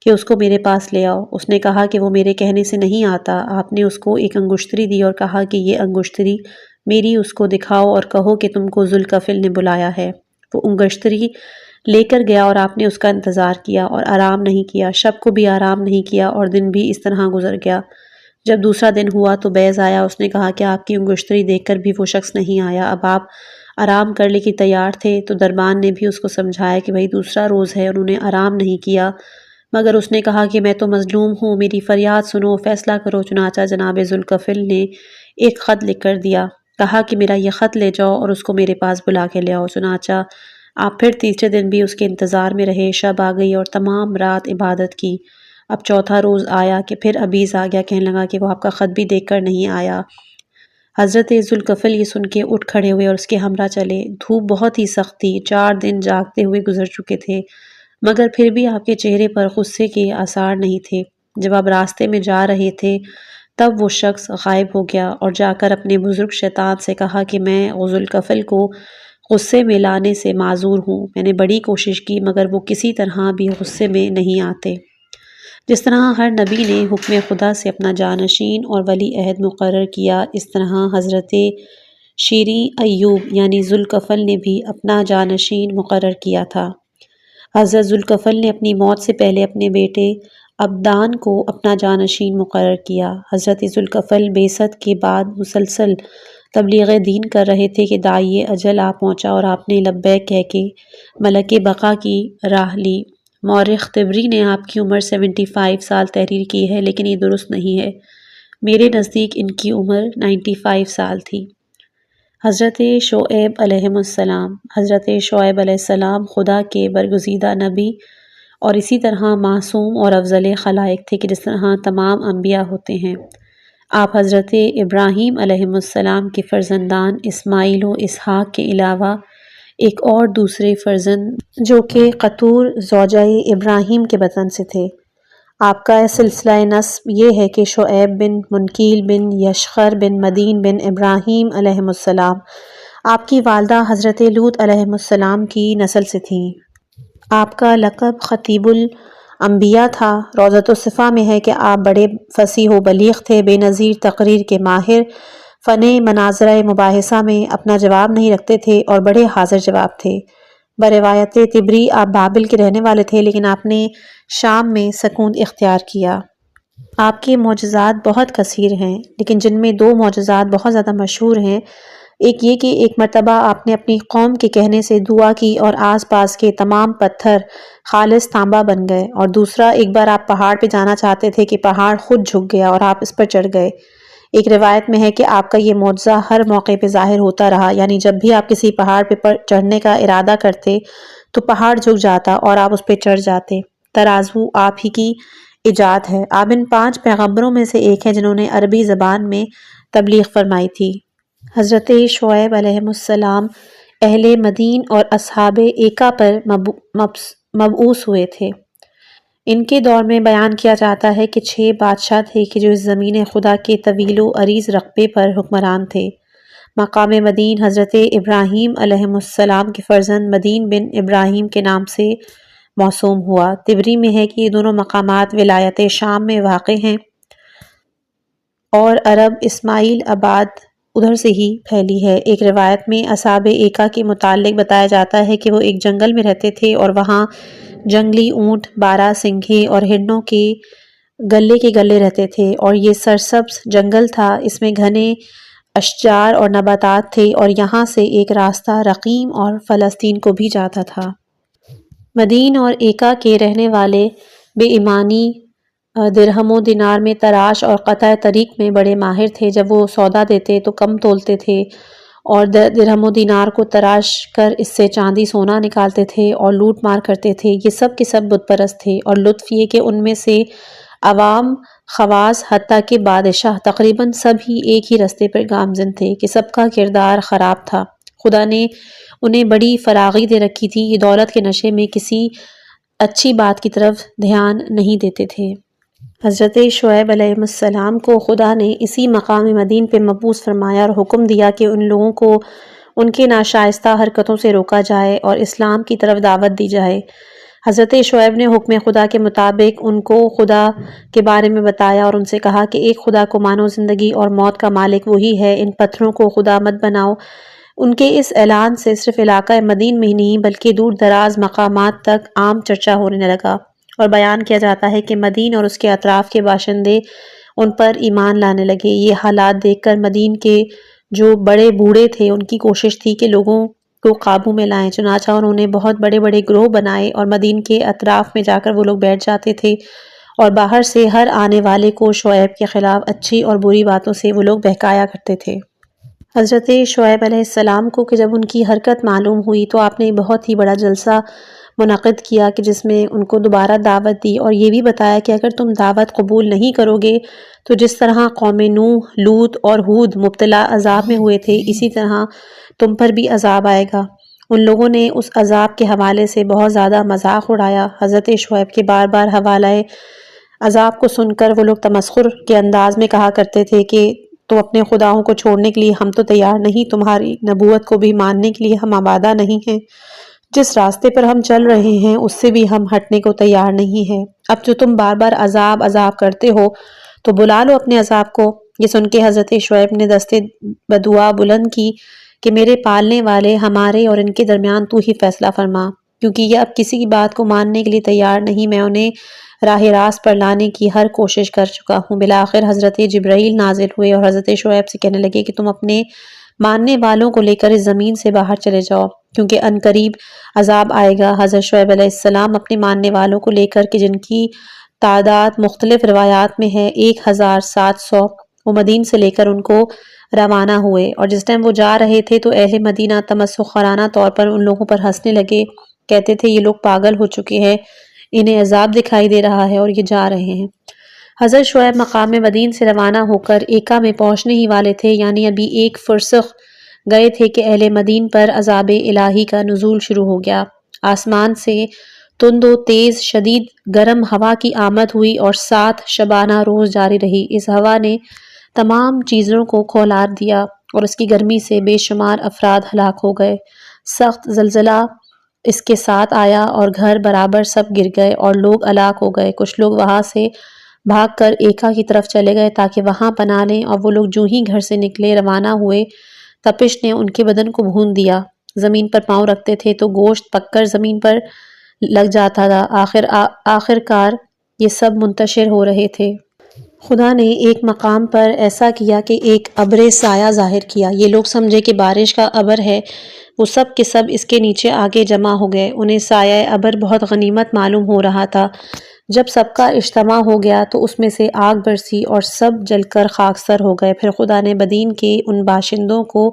کہ اس کو میرے پاس لے آؤ۔ اس نے کہا کہ وہ میرے کہنے سے نہیں آتا۔ آپ نے اس کو ایک انگشتری دی اور کہا کہ یہ انگشتری میری اس کو دکھاؤ اور کہو کہ تم کو ذوالکفل نے بلایا ہے۔ وہ انگشتری لے کر گیا اور آپ نے اس کا انتظار کیا اور آرام نہیں کیا، شب کو بھی آرام نہیں کیا اور دن بھی اس طرح گزر گیا۔ جب دوسرا دن ہوا تو بیض آیا، اس نے کہا کہ آپ کی انگشتری دیکھ کر بھی وہ شخص نہیں آیا۔ اب آپ آرام کرنے کی تیار تھے تو دربان نے بھی اس کو سمجھایا کہ بھئی دوسرا روز ہے، انہوں نے آرام نہیں کیا، مگر اس نے کہا کہ میں تو مظلوم ہوں، میری فریاد سنو، فیصلہ کرو۔ چنانچہ جناب ذوالکفل نے ایک خط لکھ کر دیا، کہا کہ میرا یہ خط لے جاؤ اور اس کو میرے پاس بلا کے لے آؤ۔ چنانچہ آپ پھر تیسرے دن بھی اس کے انتظار میں رہے، شب آ گئی اور تمام رات عبادت کی۔ اب چوتھا روز آیا کہ پھر ابیز آ گیا، کہنے لگا کہ وہ آپ کا خط بھی دیکھ کر نہیں آیا۔ حضرت ذوالکفل یہ سن کے اٹھ کھڑے ہوئے اور اس کے ہمراہ چلے۔ دھوپ بہت ہی سخت تھی، 4 دن جاگتے ہوئے گزر چکے تھے، مگر پھر بھی آپ کے چہرے پر غصے کے آثار نہیں تھے۔ جب آپ راستے میں جا رہے تھے تب وہ شخص غائب ہو گیا اور جا کر اپنے بزرگ شیطان سے کہا کہ میں ذوالکفل کو غصے میں لانے سے معذور ہوں، میں نے بڑی کوشش کی مگر وہ کسی طرح بھی غصے میں نہیں آتے۔ جس طرح ہر نبی نے حکم خدا سے اپنا جانشین اور ولی عہد مقرر کیا، اس طرح حضرت شیریں ایوب یعنی ذوالکفل نے بھی اپنا جانشین مقرر کیا تھا۔ حضرت ذوالکفل نے اپنی موت سے پہلے اپنے بیٹے عبدان کو اپنا جانشین مقرر کیا۔ حضرت ذوالکفل بعثت کے بعد مسلسل تبلیغ دین کر رہے تھے کہ داعی اجل آ پہنچا اور آپ نے لبیک کہہ کے ملک بقا کی راہ لی۔ مورخ طبری نے آپ کی عمر 75 سال تحریر کی ہے، لیکن یہ درست نہیں ہے، میرے نزدیک ان کی عمر 95 سال تھی۔ حضرت شعیب علیہ السلام، حضرت شعیب علیہ السلام خدا کے برگزیدہ نبی اور اسی طرح معصوم اور افضل خلائق تھے کہ جس طرح تمام انبیاء ہوتے ہیں۔ آپ حضرت ابراہیم علیہ السلام کے فرزندان اسماعیل و اسحاق کے علاوہ ایک اور دوسرے فرزند جو کہ قطور زوجہ ابراہیم کے بطن سے تھے۔ آپ کا سلسلہ نسب یہ ہے کہ شعیب بن منکیل بن یشخر بن مدین بن ابراہیم علیہ السلام آپ کی والدہ حضرت لوط علیہ السلام کی نسل سے تھیں۔ آپ کا لقب خطیب الانبیاء تھا۔ روضۃ الصفا میں ہے کہ آپ بڑے فصیح و بلیغ تھے، بے نظیر تقریر کے ماہر، فن مناظرہ مباحثہ میں اپنا جواب نہیں رکھتے تھے اور بڑے حاضر جواب تھے۔ بروایت طبری آپ بابل کے رہنے والے تھے، لیکن آپ نے شام میں سکون اختیار کیا۔ آپ کے معجزات بہت کثیر ہیں، لیکن جن میں دو معجزات بہت زیادہ مشہور ہیں۔ ایک یہ کہ ایک مرتبہ آپ نے اپنی قوم کے کہنے سے دعا کی اور آس پاس کے تمام پتھر خالص تانبا بن گئے، اور دوسرا ایک بار آپ پہاڑ پہ جانا چاہتے تھے کہ پہاڑ خود جھک گیا اور آپ اس پر چڑھ گئے۔ ایک روایت میں ہے کہ آپ کا یہ معجزہ ہر موقع پہ ظاہر ہوتا رہا، یعنی جب بھی آپ کسی پہاڑ پہ چڑھنے کا ارادہ کرتے تو پہاڑ جھک جاتا اور آپ اس پہ چڑھ جاتے۔ ترازو آپ ہی کی ایجاد ہے۔ آپ ان 5 پیغمبروں میں سے ایک ہیں جنہوں نے عربی زبان میں تبلیغ فرمائی تھی۔ حضرت شعیب علیہ السلام اہل مدین اور اصحاب ایکا پر مبعوث ہوئے تھے۔ ان کے دور میں بیان کیا جاتا ہے کہ 6 بادشاہ تھے کہ جو اس زمین خدا کے طویل و عریض رقبے پر حکمران تھے۔ مقام مدین حضرت ابراہیم علیہ السلام کے فرزند مدین بن ابراہیم کے نام سے موسوم ہوا۔ طبری میں ہے کہ یہ دونوں مقامات ولایت شام میں واقع ہیں اور عرب اسماعیل آباد ادھر سے ہی پھیلی ہے۔ ایک روایت میں اصحاب ایکا کے متعلق بتایا جاتا ہے کہ وہ ایک جنگل میں رہتے تھے اور وہاں جنگلی اونٹ، بارہ سنگھے اور ہرنوں کے گلے رہتے تھے، اور یہ سرسبز جنگل تھا، اس میں گھنے اشجار اور نباتات تھے، اور یہاں سے ایک راستہ رقیم اور فلسطین کو بھی جاتا تھا۔ مدین اور ایکا کے رہنے والے بے ایمانی، درہم و دینار میں تراش اور قطع طریق میں بڑے ماہر تھے۔ جب وہ سودا دیتے تو کم تولتے تھے اور درہم و دینار کو تراش کر اس سے چاندی سونا نکالتے تھے اور لوٹ مار کرتے تھے۔ یہ سب کے سب بت پرست تھے، اور لطف یہ کہ ان میں سے عوام، خواص، حتیٰ کہ بادشاہ تقریباً سب ہی ایک ہی رستے پر گامزن تھے کہ سب کا کردار خراب تھا۔ خدا نے انہیں بڑی فراغی دے رکھی تھی، یہ دولت کے نشے میں کسی اچھی بات کی طرف دھیان نہیں دیتے تھے۔ حضرت شعیب علیہ السلام کو خدا نے اسی مقام مدین پہ مبعوث فرمایا اور حکم دیا کہ ان لوگوں کو ان کے ناشائستہ حرکتوں سے روکا جائے اور اسلام کی طرف دعوت دی جائے۔ حضرت شعیب نے حکم خدا کے مطابق ان کو خدا کے بارے میں بتایا اور ان سے کہا کہ ایک خدا کو مانو، زندگی اور موت کا مالک وہی ہے، ان پتھروں کو خدا مت بناؤ۔ ان کے اس اعلان سے صرف علاقہ مدین میں ہی نہیں بلکہ دور دراز مقامات تک عام چرچا ہونے لگا، اور بیان کیا جاتا ہے کہ مدین اور اس کے اطراف کے باشندے ان پر ایمان لانے لگے۔ یہ حالات دیکھ کر مدین کے جو بڑے بوڑھے تھے ان کی کوشش تھی کہ لوگوں کو قابو میں لائیں، چنانچہ انہوں نے بہت بڑے بڑے گروہ بنائے اور مدین کے اطراف میں جا کر وہ لوگ بیٹھ جاتے تھے، اور باہر سے ہر آنے والے کو شعیب کے خلاف اچھی اور بری باتوں سے وہ لوگ بہکایا کرتے تھے۔ حضرت شعیب علیہ السلام کو کہ جب ان کی حرکت معلوم ہوئی تو آپ نے بہت ہی بڑا جلسہ منعقد کیا کہ جس میں ان کو دوبارہ دعوت دی اور یہ بھی بتایا کہ اگر تم دعوت قبول نہیں کرو گے تو جس طرح قوم نوح، لوط اور ہود مبتلا عذاب میں ہوئے تھے، اسی طرح تم پر بھی عذاب آئے گا۔ ان لوگوں نے اس عذاب کے حوالے سے بہت زیادہ مذاق اڑایا۔ حضرت شعیب کے بار بار حوالہ عذاب کو سن کر وہ لوگ تمسخر کے انداز میں کہا کرتے تھے کہ تم اپنے خداؤں کو چھوڑنے کے لیے ہم تو تیار نہیں، تمہاری نبوت کو بھی ماننے کے لیے ہم آمادہ نہیں ہیں، جس راستے پر ہم چل رہے ہیں اس سے بھی ہم ہٹنے کو تیار نہیں ہیں۔ اب جو تم بار بار عذاب عذاب کرتے ہو تو بلا لو اپنے عذاب کو۔ یہ سن کے حضرت شعیب نے دستے بدعا بلند کی کہ میرے پالنے والے، ہمارے اور ان کے درمیان تو ہی فیصلہ فرما، کیونکہ یہ اب کسی کی بات کو ماننے کے لیے تیار نہیں، میں انہیں راہ راست پر لانے کی ہر کوشش کر چکا ہوں۔ بالآخر حضرت جبرائیل نازل ہوئے اور حضرت شعیب سے کہنے لگے کہ تم اپنے ماننے والوں کو لے کر اس زمین سے باہر چلے جاؤ، کیونکہ ان قریب عذاب آئے گا۔ حضرت شعیب علیہ السلام اپنے ماننے والوں کو لے کر کہ جن کی تعداد مختلف روایات میں ہے 1700، وہ مدین سے لے کر ان کو روانہ ہوئے، اور جس ٹائم وہ جا رہے تھے تو اہل مدینہ تمسخرانہ طور پر ان لوگوں پر ہنسنے لگے، کہتے تھے یہ لوگ پاگل ہو چکے ہیں، انہیں عذاب دکھائی دے رہا ہے اور یہ جا رہے ہیں۔ حضرت شعیب مقام مدین سے روانہ ہو کر ایکا میں پہنچنے ہی والے تھے، یعنی ابھی ایک فرسخ گئے تھے کہ اہل مدین پر عذاب الہی کا نزول شروع ہو گیا۔ آسمان سے تند و تیز شدید گرم ہوا کی آمد ہوئی اور 7 شبانہ روز جاری رہی۔ اس ہوا نے تمام چیزوں کو کھولار دیا اور اس کی گرمی سے بے شمار افراد ہلاک ہو گئے۔ سخت زلزلہ اس کے ساتھ آیا اور گھر برابر سب گر گئے اور لوگ ہلاک ہو گئے۔ کچھ لوگ وہاں سے بھاگ کر ایکا کی طرف چلے گئے تاکہ وہاں پناہ لیں، اور وہ لوگ جو ہی گھر سے نکلے روانہ ہوئے، تپش نے ان کے بدن کو بھون دیا۔ زمین پر پاؤں رکھتے تھے تو گوشت پک کر زمین پر لگ جاتا تھا۔ آخر کار یہ سب منتشر ہو رہے تھے۔ خدا نے ایک مقام پر ایسا کیا کہ ایک ابر سایہ ظاہر کیا۔ یہ لوگ سمجھے کہ بارش کا ابر ہے، وہ سب کے سب اس کے نیچے آگے جمع ہو گئے۔ انہیں سایہ ابر بہت غنیمت معلوم ہو رہا تھا۔ جب سب کا اجتماع ہو گیا تو اس میں سے آگ برسی اور سب جل کر خاکستر ہو گئے۔ پھر خدا نے مدین کے ان باشندوں کو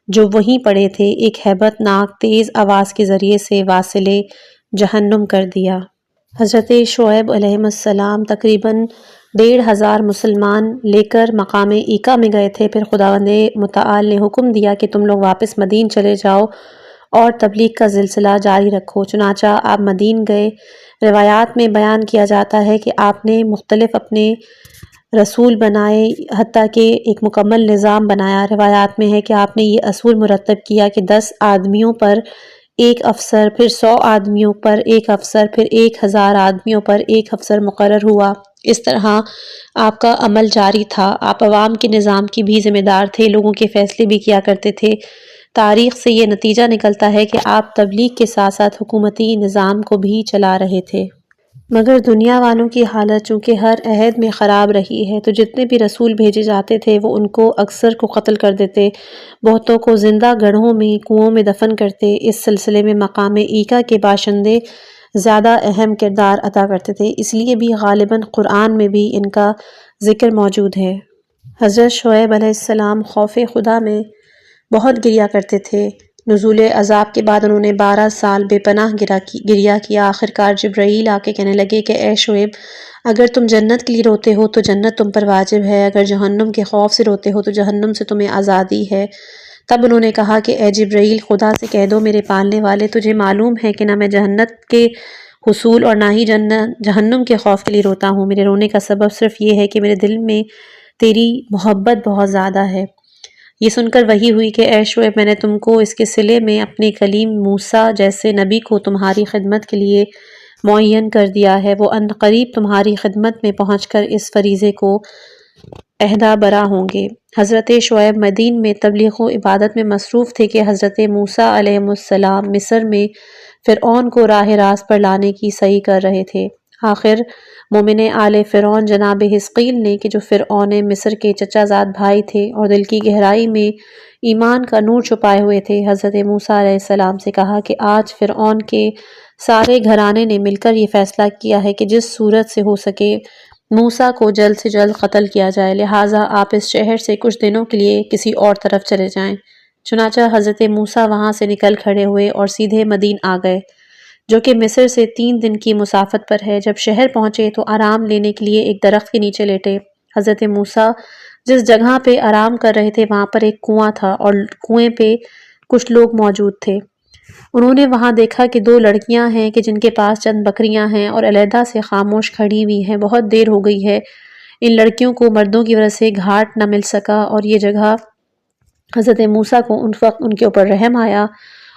جو وہیں پڑے تھے ایک ہیبت ناک تیز آواز کے ذریعے سے واصل جہنم کر دیا۔ حضرت شعیب علیہ السلام تقریباً 1500 مسلمان لے کر مقام ایکا میں گئے تھے۔ پھر خداوند متعال نے حکم دیا کہ تم لوگ واپس مدین چلے جاؤ اور تبلیغ کا سلسلہ جاری رکھو۔ چنانچہ آپ مدین گئے۔ روایات میں بیان کیا جاتا ہے کہ آپ نے مختلف اپنے رسول بنائے، حتیٰ کہ ایک مکمل نظام بنایا۔ روایات میں ہے کہ آپ نے یہ اصول مرتب کیا کہ 10 آدمیوں پر ایک افسر، پھر 100 آدمیوں پر ایک افسر، پھر 1000 آدمیوں پر ایک افسر مقرر ہوا۔ اس طرح آپ کا عمل جاری تھا۔ آپ عوام کے نظام کی بھی ذمہ دار تھے، لوگوں کے فیصلے بھی کیا کرتے تھے۔ تاریخ سے یہ نتیجہ نکلتا ہے کہ آپ تبلیغ کے ساتھ ساتھ حکومتی نظام کو بھی چلا رہے تھے۔ مگر دنیا والوں کی حالت چونکہ ہر عہد میں خراب رہی ہے، تو جتنے بھی رسول بھیجے جاتے تھے وہ ان کو اکثر کو قتل کر دیتے، بہتوں کو زندہ گڑھوں میں کنوؤں میں دفن کرتے۔ اس سلسلے میں مقام ایکا کے باشندے زیادہ اہم کردار ادا کرتے تھے، اس لیے بھی غالباً قرآن میں بھی ان کا ذکر موجود ہے۔ حضرت شعیب علیہ السلام خوف خدا میں بہت گریا کرتے تھے۔ نزول عذاب کے بعد انہوں نے 12 سال بے پناہ گریا کیا۔ آخرکار جبرائیل آ کے کہنے لگے کہ اے شعیب، اگر تم جنت کے لیے روتے ہو تو جنت تم پر واجب ہے، اگر جہنم کے خوف سے روتے ہو تو جہنم سے تمہیں آزادی ہے۔ تب انہوں نے کہا کہ اے جبرائیل، خدا سے کہہ دو میرے پالنے والے، تجھے معلوم ہے کہ نہ میں جنت کے حصول اور نہ ہی جہنم کے خوف کے لیے روتا ہوں۔ میرے رونے کا سبب صرف یہ ہے کہ میرے دل میں تیری محبت بہت زیادہ ہے۔ یہ سن کر وحی ہوئی کہ اے شعیب، میں نے تم کو اس کے صلے میں اپنے کلیم موسیٰ جیسے نبی کو تمہاری خدمت کے لیے معین کر دیا ہے۔ وہ ان قریب تمہاری خدمت میں پہنچ کر اس فریضے کو عہدہ برا ہوں گے۔ حضرت شعیب مدین میں تبلیغ و عبادت میں مصروف تھے کہ حضرت موسیٰ علیہ السلام مصر میں فرعون کو راہ راست پر لانے کی سعی کر رہے تھے۔ آخر مومن آل فرعون جناب حزقیل نے کہ جو فرعون مصر کے چچا زاد بھائی تھے اور دل کی گہرائی میں ایمان کا نور چھپائے ہوئے تھے، حضرت موسیٰ علیہ السلام سے کہا کہ آج فرعون کے سارے گھرانے نے مل کر یہ فیصلہ کیا ہے کہ جس صورت سے ہو سکے موسیٰ کو جلد سے جلد قتل کیا جائے، لہٰذا آپ اس شہر سے کچھ دنوں کے لیے کسی اور طرف چلے جائیں۔ چنانچہ حضرت موسیٰ وہاں سے نکل کھڑے ہوئے اور سیدھے مدین آ گئے، جو کہ مصر سے 3 دن کی مسافت پر ہے۔ جب شہر پہنچے تو آرام لینے کے لیے ایک درخت کے نیچے لیٹے۔ حضرت موسیٰ جس جگہ پہ آرام کر رہے تھے وہاں پر ایک کنواں تھا اور کنویں پہ کچھ لوگ موجود تھے۔ انہوں نے وہاں دیکھا کہ 2 لڑکیاں ہیں کہ جن کے پاس چند بکریاں ہیں اور علیحدہ سے خاموش کھڑی ہوئی ہیں۔ بہت دیر ہو گئی ہے، ان لڑکیوں کو مردوں کی وجہ سے گھاٹ نہ مل سکا اور یہ جگہ حضرت موسیٰ کو ان وقت ان کے اوپر رحم آیا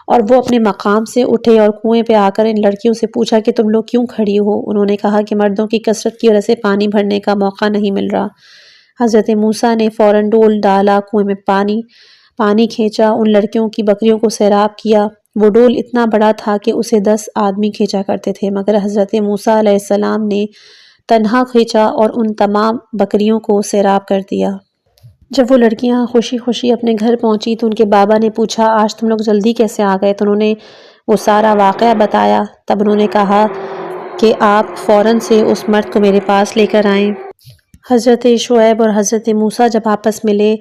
اور وہ اپنے مقام سے اٹھے اور کنویں پہ آ کر ان لڑکیوں سے پوچھا کہ تم لوگ کیوں کھڑی ہو؟ انہوں نے کہا کہ مردوں کی کثرت کی وجہ سے پانی بھرنے کا موقع نہیں مل رہا۔ حضرت موسیٰ نے فوراً ڈول ڈالا، کنویں میں پانی کھینچا، ان لڑکیوں کی بکریوں کو سیراب کیا۔ وہ ڈول اتنا بڑا تھا کہ اسے 10 آدمی کھینچا کرتے تھے، مگر حضرت موسیٰ علیہ السلام نے تنہا کھینچا اور ان تمام بکریوں کو سیراب کر دیا۔ جب وہ لڑکیاں خوشی خوشی اپنے گھر پہنچی تو ان کے بابا نے پوچھا آج تم لوگ جلدی کیسے آ گئے؟ تو انہوں نے وہ سارا واقعہ بتایا۔ تب انہوں نے کہا کہ آپ فوراً سے اس مرد کو میرے پاس لے کر آئیں۔ حضرت شعیب اور حضرت موسیٰ جب آپس میں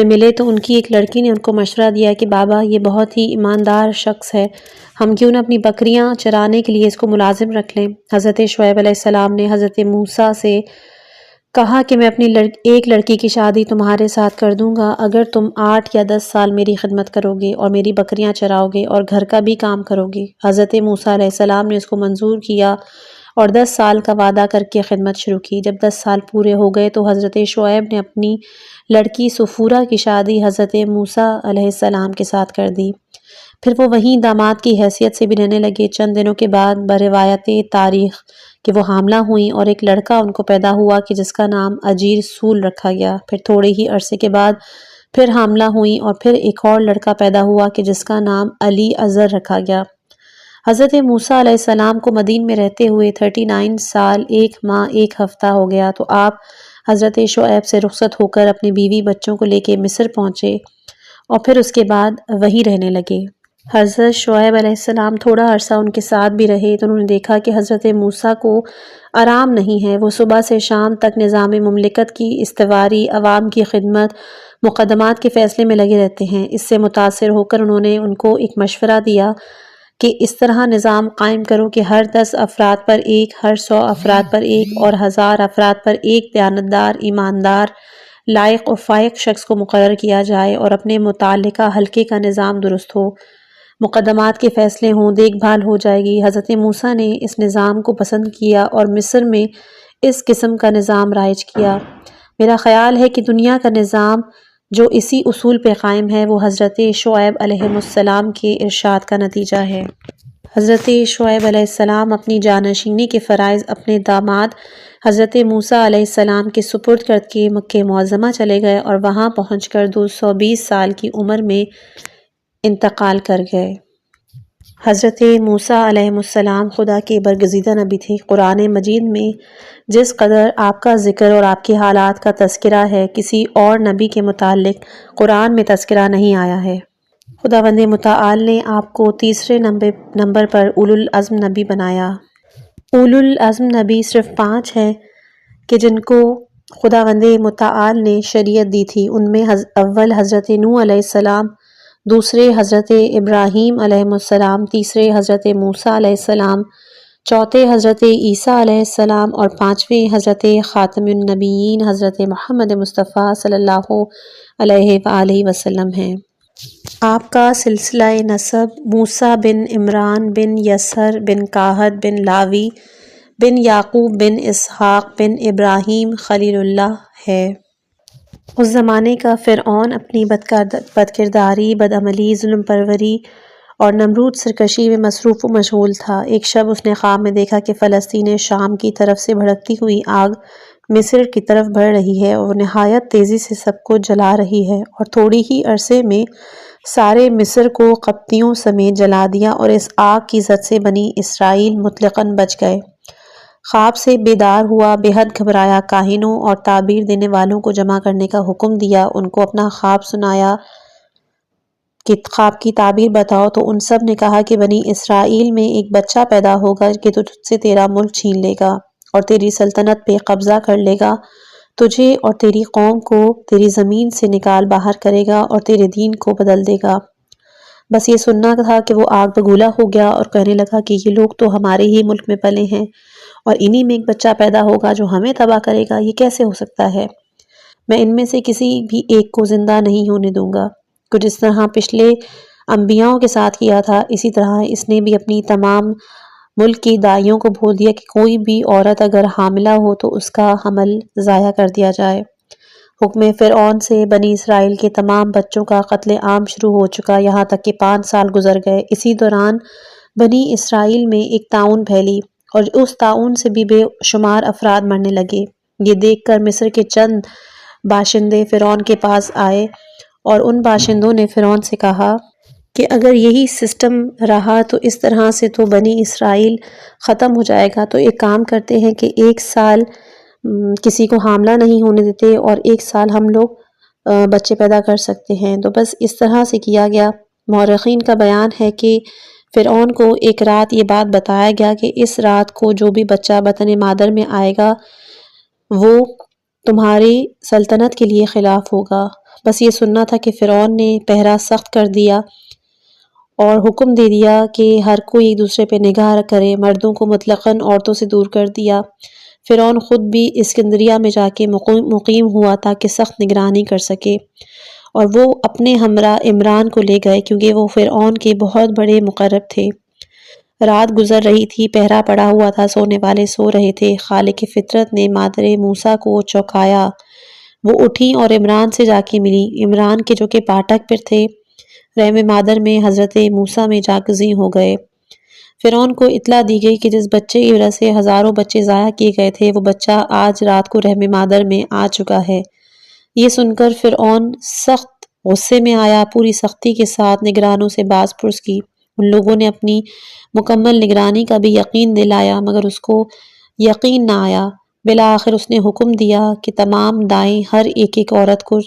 ملے تو ان کی ایک لڑکی نے ان کو مشورہ دیا کہ بابا یہ بہت ہی ایماندار شخص ہے، ہم کیوں نہ اپنی بکریاں چرانے کے لیے اس کو ملازم رکھ لیں۔ حضرت شعیب علیہ السلام نے حضرت موسیٰ سے کہا کہ میں اپنی ایک لڑکی کی شادی تمہارے ساتھ کر دوں گا اگر تم 8 یا 10 سال میری خدمت کرو گے اور میری بکریاں چراؤ گے اور گھر کا بھی کام کرو گے۔ حضرت موسیٰ علیہ السلام نے اس کو منظور کیا اور 10 سال کا وعدہ کر کے خدمت شروع کی۔ جب 10 سال پورے ہو گئے تو حضرت شعیب نے اپنی لڑکی سفورہ کی شادی حضرت موسیٰ علیہ السلام کے ساتھ کر دی۔ پھر وہ وہیں داماد کی حیثیت سے بھی رہنے لگے۔ چند دنوں کے بعد بروایت تاریخ کہ وہ حاملہ ہوئیں اور ایک لڑکا ان کو پیدا ہوا کہ جس کا نام اجیر سول رکھا گیا۔ پھر تھوڑے ہی عرصے کے بعد پھر حاملہ ہوئیں اور پھر ایک اور لڑکا پیدا ہوا کہ جس کا نام علی ازر رکھا گیا۔ حضرت موسیٰ علیہ السلام کو مدین میں رہتے ہوئے 39 سال 1 ماہ 1 ہفتہ ہو گیا تو آپ حضرت شعیب سے رخصت ہو کر اپنی بیوی بچوں کو لے کے مصر پہنچے اور پھر اس کے بعد وہیں رہنے لگے۔ حضرت شعیب علیہ السلام تھوڑا عرصہ ان کے ساتھ بھی رہے تو انہوں نے دیکھا کہ حضرت موسیٰ کو آرام نہیں ہے۔ وہ صبح سے شام تک نظام مملکت کی استواری، عوام کی خدمت، مقدمات کے فیصلے میں لگے رہتے ہیں۔ اس سے متاثر ہو کر انہوں نے ان کو ایک مشورہ دیا کہ اس طرح نظام قائم کرو کہ ہر 10 افراد پر ایک، ہر 100 افراد پر ایک اور 1000 افراد پر ایک دیانتدار، ایماندار، لائق و فائق شخص کو مقرر کیا جائے اور اپنے متعلقہ حلقے کا نظام درست ہو، مقدمات کے فیصلے ہوں، دیکھ بھال ہو جائے گی۔ حضرت موسیٰ نے اس نظام کو پسند کیا اور مصر میں اس قسم کا نظام رائج کیا۔ میرا خیال ہے کہ دنیا کا نظام جو اسی اصول پہ قائم ہے وہ حضرت شعیب علیہ السلام کے ارشاد کا نتیجہ ہے۔ حضرت شعیب علیہ السلام اپنی جانشینی کے فرائض اپنے داماد حضرت موسیٰ علیہ السلام کے سپرد کر کے مکہ معظمہ چلے گئے اور وہاں پہنچ کر 220 سال کی عمر میں انتقال کر گئے۔ حضرت موسیٰ علیہ السلام خدا کے برگزیدہ نبی تھے۔ قرآن مجید میں جس قدر آپ کا ذکر اور آپ کے حالات کا تذکرہ ہے کسی اور نبی کے متعلق قرآن میں تذکرہ نہیں آیا ہے۔ خداوند متعال نے آپ کو تیسرے نمبر پر اولو العزم نبی بنایا۔ اولو العزم نبی صرف 5 ہیں کہ جن کو خداوند متعال نے شریعت دی تھی۔ ان میں اول حضرت نوح علیہ السلام، دوسرے حضرت ابراہیم علیہ السلام، تیسرے حضرت موسیٰ علیہ السلام، چوتھے حضرت عیسیٰ علیہ السلام اور 5ویں حضرت خاتم النبیین حضرت محمد مصطفیٰ صلی اللہ علیہ وآلہ وسلم ہیں۔ آپ کا سلسلہ نسب موسیٰ بن عمران بن یسر بن کاہت بن لاوی بن یعقوب بن اسحاق بن ابراہیم خلیل اللہ ہے۔ اس زمانے کا فرعون اپنی بدکرداری، بدعملی، ظلم پروری اور نمرود سرکشی میں مصروف و مشغول تھا۔ ایک شب اس نے خواب میں دیکھا کہ فلسطین شام کی طرف سے بھڑکتی ہوئی آگ مصر کی طرف بڑھ رہی ہے اور نہایت تیزی سے سب کو جلا رہی ہے اور تھوڑی ہی عرصے میں سارے مصر کو قبطیوں سمیت جلا دیا اور اس آگ کی زد سے بنی اسرائیل مطلقاً بچ گئے۔ خواب سے بیدار ہوا، بے حد گھبرایا، کاہنوں اور تعبیر دینے والوں کو جمع کرنے کا حکم دیا، ان کو اپنا خواب سنایا کہ خواب کی تعبیر بتاؤ تو ان سب نے کہا کہ بنی اسرائیل میں ایک بچہ پیدا ہوگا کہ تجھ سے تیرا ملک چھین لے گا اور تیری سلطنت پہ قبضہ کر لے گا، تجھے اور تیری قوم کو تیری زمین سے نکال باہر کرے گا اور تیرے دین کو بدل دے گا۔ بس یہ سننا تھا کہ وہ آگ بگولا ہو گیا اور کہنے لگا کہ یہ لوگ تو ہمارے ہی ملک میں پلے ہیں اور انہی میں ایک بچہ پیدا ہوگا جو ہمیں تباہ کرے گا، یہ کیسے ہو سکتا ہے؟ میں ان میں سے کسی بھی ایک کو زندہ نہیں ہونے دوں گا۔ تو جس طرح پچھلے انبیاؤں کے ساتھ کیا تھا اسی طرح اس نے بھی اپنی تمام ملک کی دائیوں کو بول دیا کہ کوئی بھی عورت اگر حاملہ ہو تو اس کا حمل ضائع کر دیا جائے۔ حکم فرعون سے بنی اسرائیل کے تمام بچوں کا قتل عام شروع ہو چکا، یہاں تک کہ 5 سال گزر گئے۔ اسی دوران بنی اسرائیل میں ایک طاعون پھیلی اور اس طاعون سے بھی بے شمار افراد مرنے لگے۔ یہ دیکھ کر مصر کے چند باشندے فرعون کے پاس آئے اور ان باشندوں نے فرعون سے کہا کہ اگر یہی سسٹم رہا تو اس طرح سے تو بنی اسرائیل ختم ہو جائے گا، تو ایک کام کرتے ہیں کہ 1 سال کسی کو حاملہ نہیں ہونے دیتے اور 1 سال ہم لوگ بچے پیدا کر سکتے ہیں۔ تو بس اس طرح سے کیا گیا۔ مورخین کا بیان ہے کہ فرعون کو ایک رات یہ بات بتایا گیا کہ اس رات کو جو بھی بچہ بطن مادر میں آئے گا وہ تمہاری سلطنت کے لیے خلاف ہوگا۔ بس یہ سننا تھا کہ فرعون نے پہرا سخت کر دیا اور حکم دے دیا کہ ہر کوئی ایک دوسرے پہ نگاہ کرے، مردوں کو مطلقاً عورتوں سے دور کر دیا۔ فرعون خود بھی اسکندریہ میں جا کے مقیم ہوا تاکہ سخت نگرانی کر سکے، اور وہ اپنے ہمراہ عمران کو لے گئے کیونکہ وہ فرعون کے بہت بڑے مقرب تھے۔ رات گزر رہی تھی، پہرا پڑا ہوا تھا، سونے والے سو رہے تھے۔ خالق فطرت نے مادر موسیٰ کو چونکایا، وہ اٹھی اور عمران سے جا کے ملی۔ عمران کے جو کہ پاٹک پر تھے، رحم مادر میں حضرت موسیٰ میں جاگزیں ہو گئے۔ فرعون کو اطلاع دی گئی کہ جس بچے کی وجہ سے ہزاروں بچے ضائع کیے گئے تھے، وہ بچہ آج رات کو رحم مادر میں آ چکا ہے۔ یہ سن کر فرعون سخت غصے میں آیا، پوری سختی کے ساتھ نگرانوں سے باز پرس کی۔ ان لوگوں نے اپنی مکمل نگرانی کا بھی یقین دلایا مگر اس کو یقین نہ آیا۔ بالآخر اس نے حکم دیا کہ تمام دائیں ہر ایک عورت کو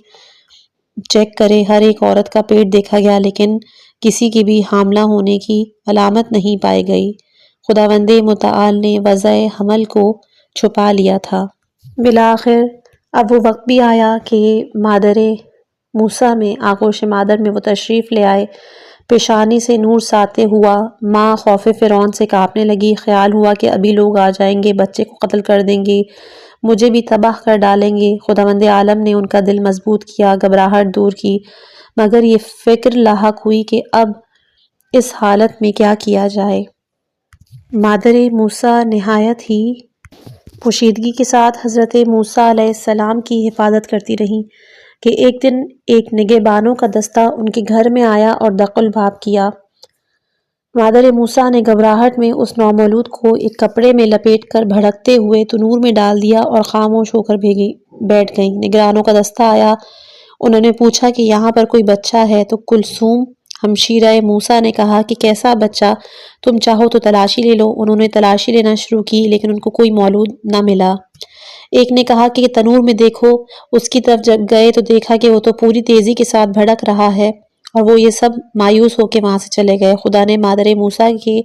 چیک کرے۔ ہر ایک عورت کا پیٹ دیکھا گیا لیکن کسی کی بھی حاملہ ہونے کی علامت نہیں پائی گئی۔ خداوند متعال نے وضع حمل کو چھپا لیا تھا۔ بالآخر اب وہ وقت بھی آیا کہ مادر موسیٰ میں آغوش مادر میں وہ تشریف لے آئے۔ پیشانی سے نور ساطع ہوا، ماں خوف فرعون سے کانپنے لگی۔ خیال ہوا کہ ابھی لوگ آ جائیں گے، بچے کو قتل کر دیں گے، مجھے بھی تباہ کر ڈالیں گے۔ خداوند عالم نے ان کا دل مضبوط کیا، گھبراہٹ دور کی، مگر یہ فکر لاحق ہوئی کہ اب اس حالت میں کیا کیا جائے۔ مادر موسیٰ نہایت ہی پوشیدگی کے ساتھ حضرت موسیٰ علیہ السلام کی حفاظت کرتی رہیں کہ ایک دن ایک نگہبانوں کا دستہ ان کے گھر میں آیا اور دق الباب کیا۔ مادر موسیٰ نے گھبراہٹ میں اس نومولود کو ایک کپڑے میں لپیٹ کر بھڑکتے ہوئے تنور میں ڈال دیا اور خاموش ہو کر بیٹھ گئیں۔ نگرانوں کا دستہ آیا، انہوں نے پوچھا کہ یہاں پر کوئی بچہ ہے تو کلثوم ہمشیرہ موسیٰ نے کہا کہ کیسا بچہ؟ تم چاہو تو تلاشی لے لو۔ انہوں نے تلاشی لینا شروع کی لیکن ان کو کوئی مولود نہ ملا۔ ایک نے کہا کہ تنور میں دیکھو، اس کی طرف جب گئے تو دیکھا کہ وہ تو پوری تیزی کے ساتھ بھڑک رہا ہے، اور وہ یہ سب مایوس ہو کے وہاں سے چلے گئے۔ خدا نے مادر موسیٰ کی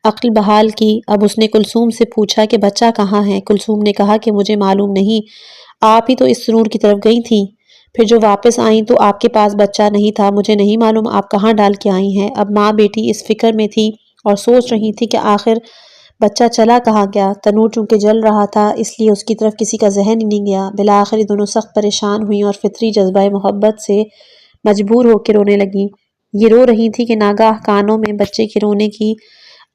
عقل بحال کی۔ اب اس نے کلثوم سے پوچھا کہ بچہ کہاں ہے؟ کلثوم نے کہا کہ مجھے معلوم نہیں، آپ ہی تو اس تنور کی طرف گئی تھیں، پھر جو واپس آئیں تو آپ کے پاس بچہ نہیں تھا، مجھے نہیں معلوم آپ کہاں ڈال کے آئی ہیں۔ اب ماں بیٹی اس فکر میں تھی اور سوچ رہی تھی کہ آخر بچہ چلا کہاں گیا۔ تنور چونکہ جل رہا تھا اس لیے اس کی طرف کسی کا ذہن ہی نہیں گیا۔ بالآخر یہ دونوں سخت پریشان ہوئیں اور فطری جذبہ محبت سے مجبور ہو کے رونے لگیں۔ یہ رو رہی تھی کہ ناگاہ کانوں میں بچے کے رونے کی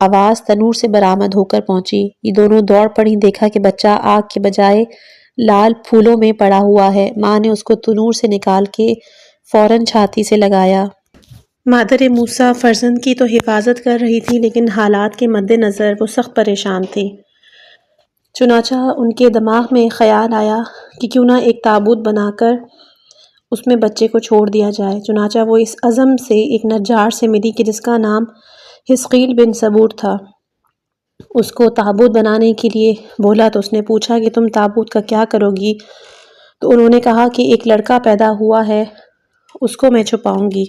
آواز تنور سے برآمد ہو کر پہنچی۔ یہ دونوں دوڑ پڑیں، دیکھا کہ بچہ آگ کے بجائے لال پھولوں میں پڑا ہوا ہے۔ ماں نے اس کو تنور سے نکال کے فوراً چھاتی سے لگایا۔ مادر موسیٰ فرزند کی تو حفاظت کر رہی تھی لیکن حالات کے مد نظر وہ سخت پریشان تھی۔ چنانچہ ان کے دماغ میں خیال آیا کہ کیوں نہ ایک تابوت بنا کر اس میں بچے کو چھوڑ دیا جائے۔ چنانچہ وہ اس عزم سے ایک نجار سے ملی کہ جس کا نام حزقیل بن صبور تھا۔ اس کو تابوت بنانے کے لیے بولا تو اس نے پوچھا کہ تم تابوت کا کیا کرو گی؟ تو انہوں نے کہا کہ ایک لڑکا پیدا ہوا ہے، اس کو میں چھپاؤں گی۔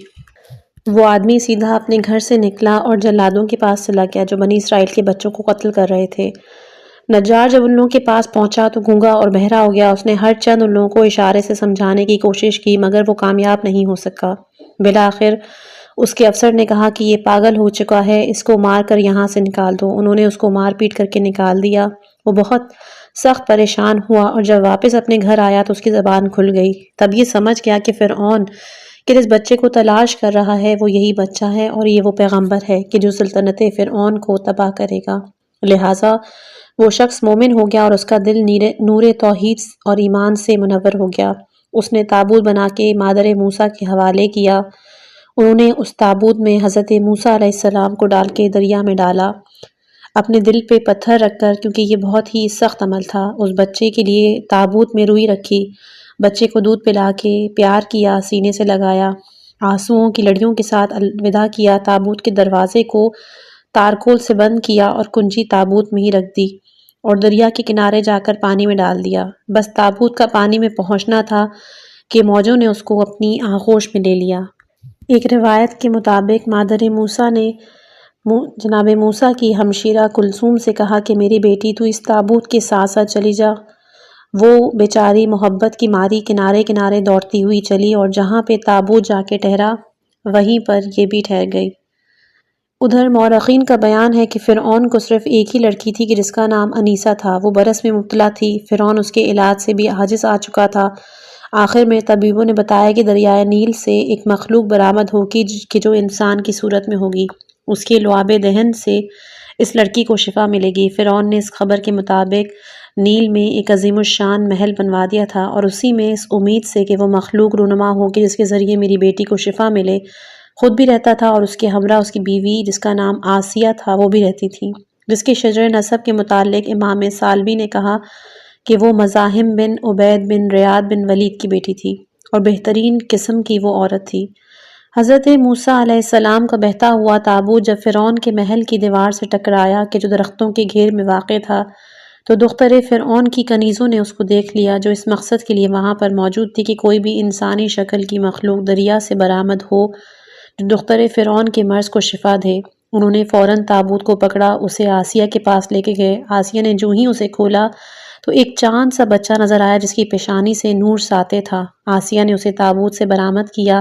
وہ آدمی سیدھا اپنے گھر سے نکلا اور جلادوں کے پاس چلا گیا جو بنی اسرائیل کے بچوں کو قتل کر رہے تھے۔ نجار جب ان لوگوں کے پاس پہنچا تو گونگا اور بہرا ہو گیا۔ اس نے ہر چند ان لوگوں کو اشارے سے سمجھانے کی کوشش کی مگر وہ کامیاب نہیں ہو سکا۔ بالآخر اس کے افسر نے کہا کہ یہ پاگل ہو چکا ہے، اس کو مار کر یہاں سے نکال دو۔ انہوں نے اس کو مار پیٹ کر کے نکال دیا۔ وہ بہت سخت پریشان ہوا اور جب واپس اپنے گھر آیا تو اس کی زبان کھل گئی۔ تب یہ سمجھ گیا کہ فرعون کہ جس بچے کو تلاش کر رہا ہے وہ یہی بچہ ہے اور یہ وہ پیغمبر ہے کہ جو سلطنت فرعون کو تباہ کرے گا۔ لہٰذا وہ شخص مومن ہو گیا اور اس کا دل نور توحید اور ایمان سے منور ہو گیا۔ اس نے تابوت بنا کے مادر موسیٰ کے حوالے کیا۔ انہوں نے اس تابوت میں حضرت موسیٰ علیہ السلام کو ڈال کے دریا میں ڈالا، اپنے دل پہ پتھر رکھ کر، کیونکہ یہ بہت ہی سخت عمل تھا۔ اس بچے کے لیے تابوت میں روئی رکھی، بچے کو دودھ پلا کے پیار کیا، سینے سے لگایا، آنسوؤں کی لڑیوں کے ساتھ الوداع کیا، تابوت کے دروازے کو تارکول سے بند کیا اور کنجی تابوت میں ہی رکھ دی اور دریا کے کنارے جا کر پانی میں ڈال دیا۔ بس تابوت کا پانی میں پہنچنا تھا کہ موجوں نے اس کو اپنی آغوش میں لے لیا۔ ایک روایت کے مطابق مادر موسیٰ نے جناب موسیٰ کی ہمشیرہ کلثوم سے کہا کہ میری بیٹی تو اس تابوت کے ساتھ ساتھ چلی جا۔ وہ بیچاری محبت کی ماری کنارے کنارے دوڑتی ہوئی چلی اور جہاں پہ تابوت جا کے ٹھہرا وہیں پر یہ بھی ٹھہر گئی۔ ادھر مورخین کا بیان ہے کہ فرعون کو صرف ایک ہی لڑکی تھی کہ جس کا نام انیسہ تھا۔ وہ برس میں مبتلا تھی۔ فرعون اس کے علاج سے بھی عاجز آ چکا تھا۔ آخر میں طبیبوں نے بتایا کہ دریائے نیل سے ایک مخلوق برآمد ہوگی کہ جو انسان کی صورت میں ہوگی۔ اس کے لعاب دہن سے اس لڑکی کو شفا ملے گی۔ فرعون نے اس خبر کے مطابق نیل میں ایک عظیم الشان محل بنوا دیا تھا، اور اسی میں اس امید سے کہ وہ مخلوق رونما ہوگی جس کے ذریعے میری بیٹی کو شفا ملے، خود بھی رہتا تھا، اور اس کے ہمراہ اس کی بیوی جس کا نام آسیہ تھا وہ بھی رہتی تھی، جس کے شجر نسب کے متعلق امام سالبی نے کہا کہ وہ مزاحم بن عبید بن ریاض بن ولید کی بیٹی تھی، اور بہترین قسم کی وہ عورت تھی۔ حضرت موسیٰ علیہ السلام کا بہتا ہوا تابوت جب فرعون کے محل کی دیوار سے ٹکرایا کہ جو درختوں کے گھیر میں واقع تھا، تو دختر فرعون کی کنیزوں نے اس کو دیکھ لیا، جو اس مقصد کے لیے وہاں پر موجود تھی کہ کوئی بھی انسانی شکل کی مخلوق دریا سے برآمد ہو جو دختر فرعون کے مرض کو شفا دے۔ انہوں نے فوراً تابوت کو پکڑا، اسے آسیہ کے پاس لے کے گئے۔ آسیہ نے جو ہی اسے کھولا تو ایک چاند سا بچہ نظر آیا جس کی پیشانی سے نور ساطع تھا۔ آسیہ نے اسے تابوت سے برآمد کیا۔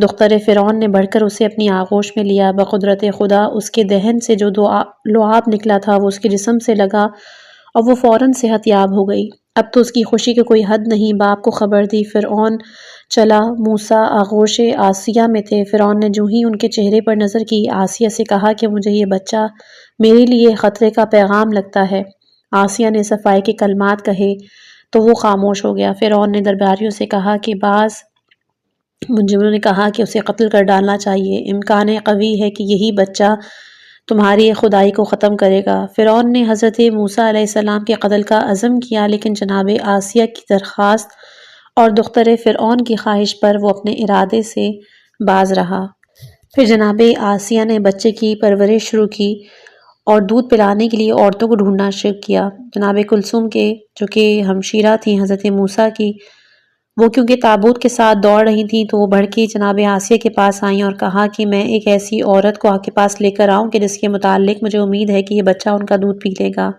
دختر فرعون نے بڑھ کر اسے اپنی آغوش میں لیا۔ بقدرت خدا اس کے دہن سے جو لعاب نکلا تھا وہ اس کے جسم سے لگا اور وہ فوراً صحت یاب ہو گئی۔ اب تو اس کی خوشی کی کوئی حد نہیں۔ باپ کو خبر دی، فرعون چلا۔ موسیٰ آغوش آسیہ میں تھے۔ فرعون نے جو ہی ان کے چہرے پر نظر کی، آسیہ سے کہا کہ مجھے یہ بچہ میرے لیے خطرے کا پیغام لگتا ہے۔ آسیہ نے صفائی کے کلمات کہے تو وہ خاموش ہو گیا۔ فرعون نے درباریوں سے کہا کہ بعض منجموں نے کہا کہ اسے قتل کر ڈالنا چاہیے، امکان قوی ہے کہ یہی بچہ تمہاری خدائی کو ختم کرے گا۔ فرعون نے حضرت موسیٰ علیہ السلام کے قتل کا عزم کیا، لیکن جناب آسیہ کی درخواست اور دختر فرعون کی خواہش پر وہ اپنے ارادے سے باز رہا۔ پھر جناب آسیہ نے بچے کی پرورش شروع کی اور دودھ پلانے کے لیے عورتوں کو ڈھونڈنا شروع کیا۔ جناب کلثوم کے جو کہ ہمشیرہ تھیں حضرت موسیٰ کی، وہ کیونکہ تابوت کے ساتھ دوڑ رہی تھیں تو وہ بڑھ کے جناب آسیہ کے پاس آئیں اور کہا کہ میں ایک ایسی عورت کو آپ کے پاس لے کر آؤں کہ جس کے متعلق مجھے امید ہے کہ یہ بچہ ان کا دودھ پی لے گا۔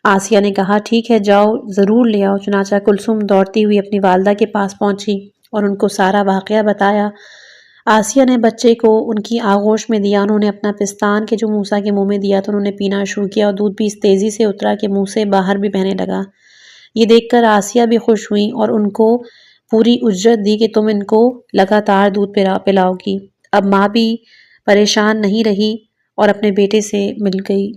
آسیہ نے کہا ٹھیک ہے، جاؤ ضرور لے آؤ۔ چنانچہ کلثوم دوڑتی ہوئی اپنی والدہ کے پاس پہنچی اور ان کو سارا واقعہ بتایا۔ آسیہ نے بچے کو ان کی آغوش میں دیا۔ انہوں نے اپنا پستان کے جو موسیٰ کے منہ میں دیا تو انہوں نے پینا شروع کیا اور دودھ بھی اس تیزی سے اترا کہ منہ سے باہر بھی بہنے لگا۔ یہ دیکھ کر آسیہ بھی خوش ہوئیں اور ان کو پوری اجرت دی کہ تم ان کو لگاتار دودھ پلاؤ گی۔ اب ماں بھی پریشان نہیں رہی اور اپنے بیٹے سے مل گئی۔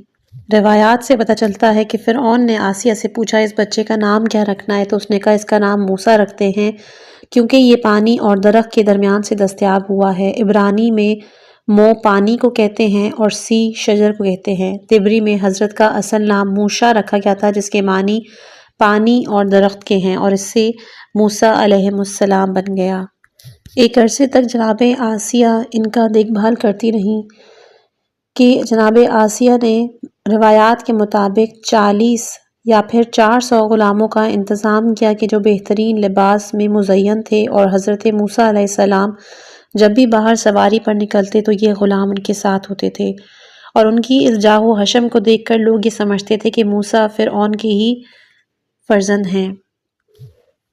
روایات سے پتہ چلتا ہے کہ فرعون نے آسیہ سے پوچھا اس بچے کا نام کیا رکھنا ہے، تو اس نے کہا اس کا نام موسیٰ رکھتے ہیں کیونکہ یہ پانی اور درخت کے درمیان سے دستیاب ہوا ہے۔ عبرانی میں مو پانی کو کہتے ہیں اور سی شجر کو کہتے ہیں۔ تبری میں حضرت کا اصل نام موشا رکھا گیا تھا جس کے معنی پانی اور درخت کے ہیں، اور اس سے موسیٰ علیہ السلام بن گیا۔ ایک عرصے تک جناب آسیہ ان کا دیکھ بھال کرتی رہیں کہ جناب آسیہ نے روایات کے مطابق 40 یا پھر 400 غلاموں کا انتظام کیا کہ جو بہترین لباس میں مزین تھے، اور حضرت موسیٰ علیہ السلام جب بھی باہر سواری پر نکلتے تو یہ غلام ان کے ساتھ ہوتے تھے، اور ان کی اس جاہ و حشم کو دیکھ کر لوگ یہ سمجھتے تھے کہ موسیٰ فرعون کے ہی فرزند ہیں۔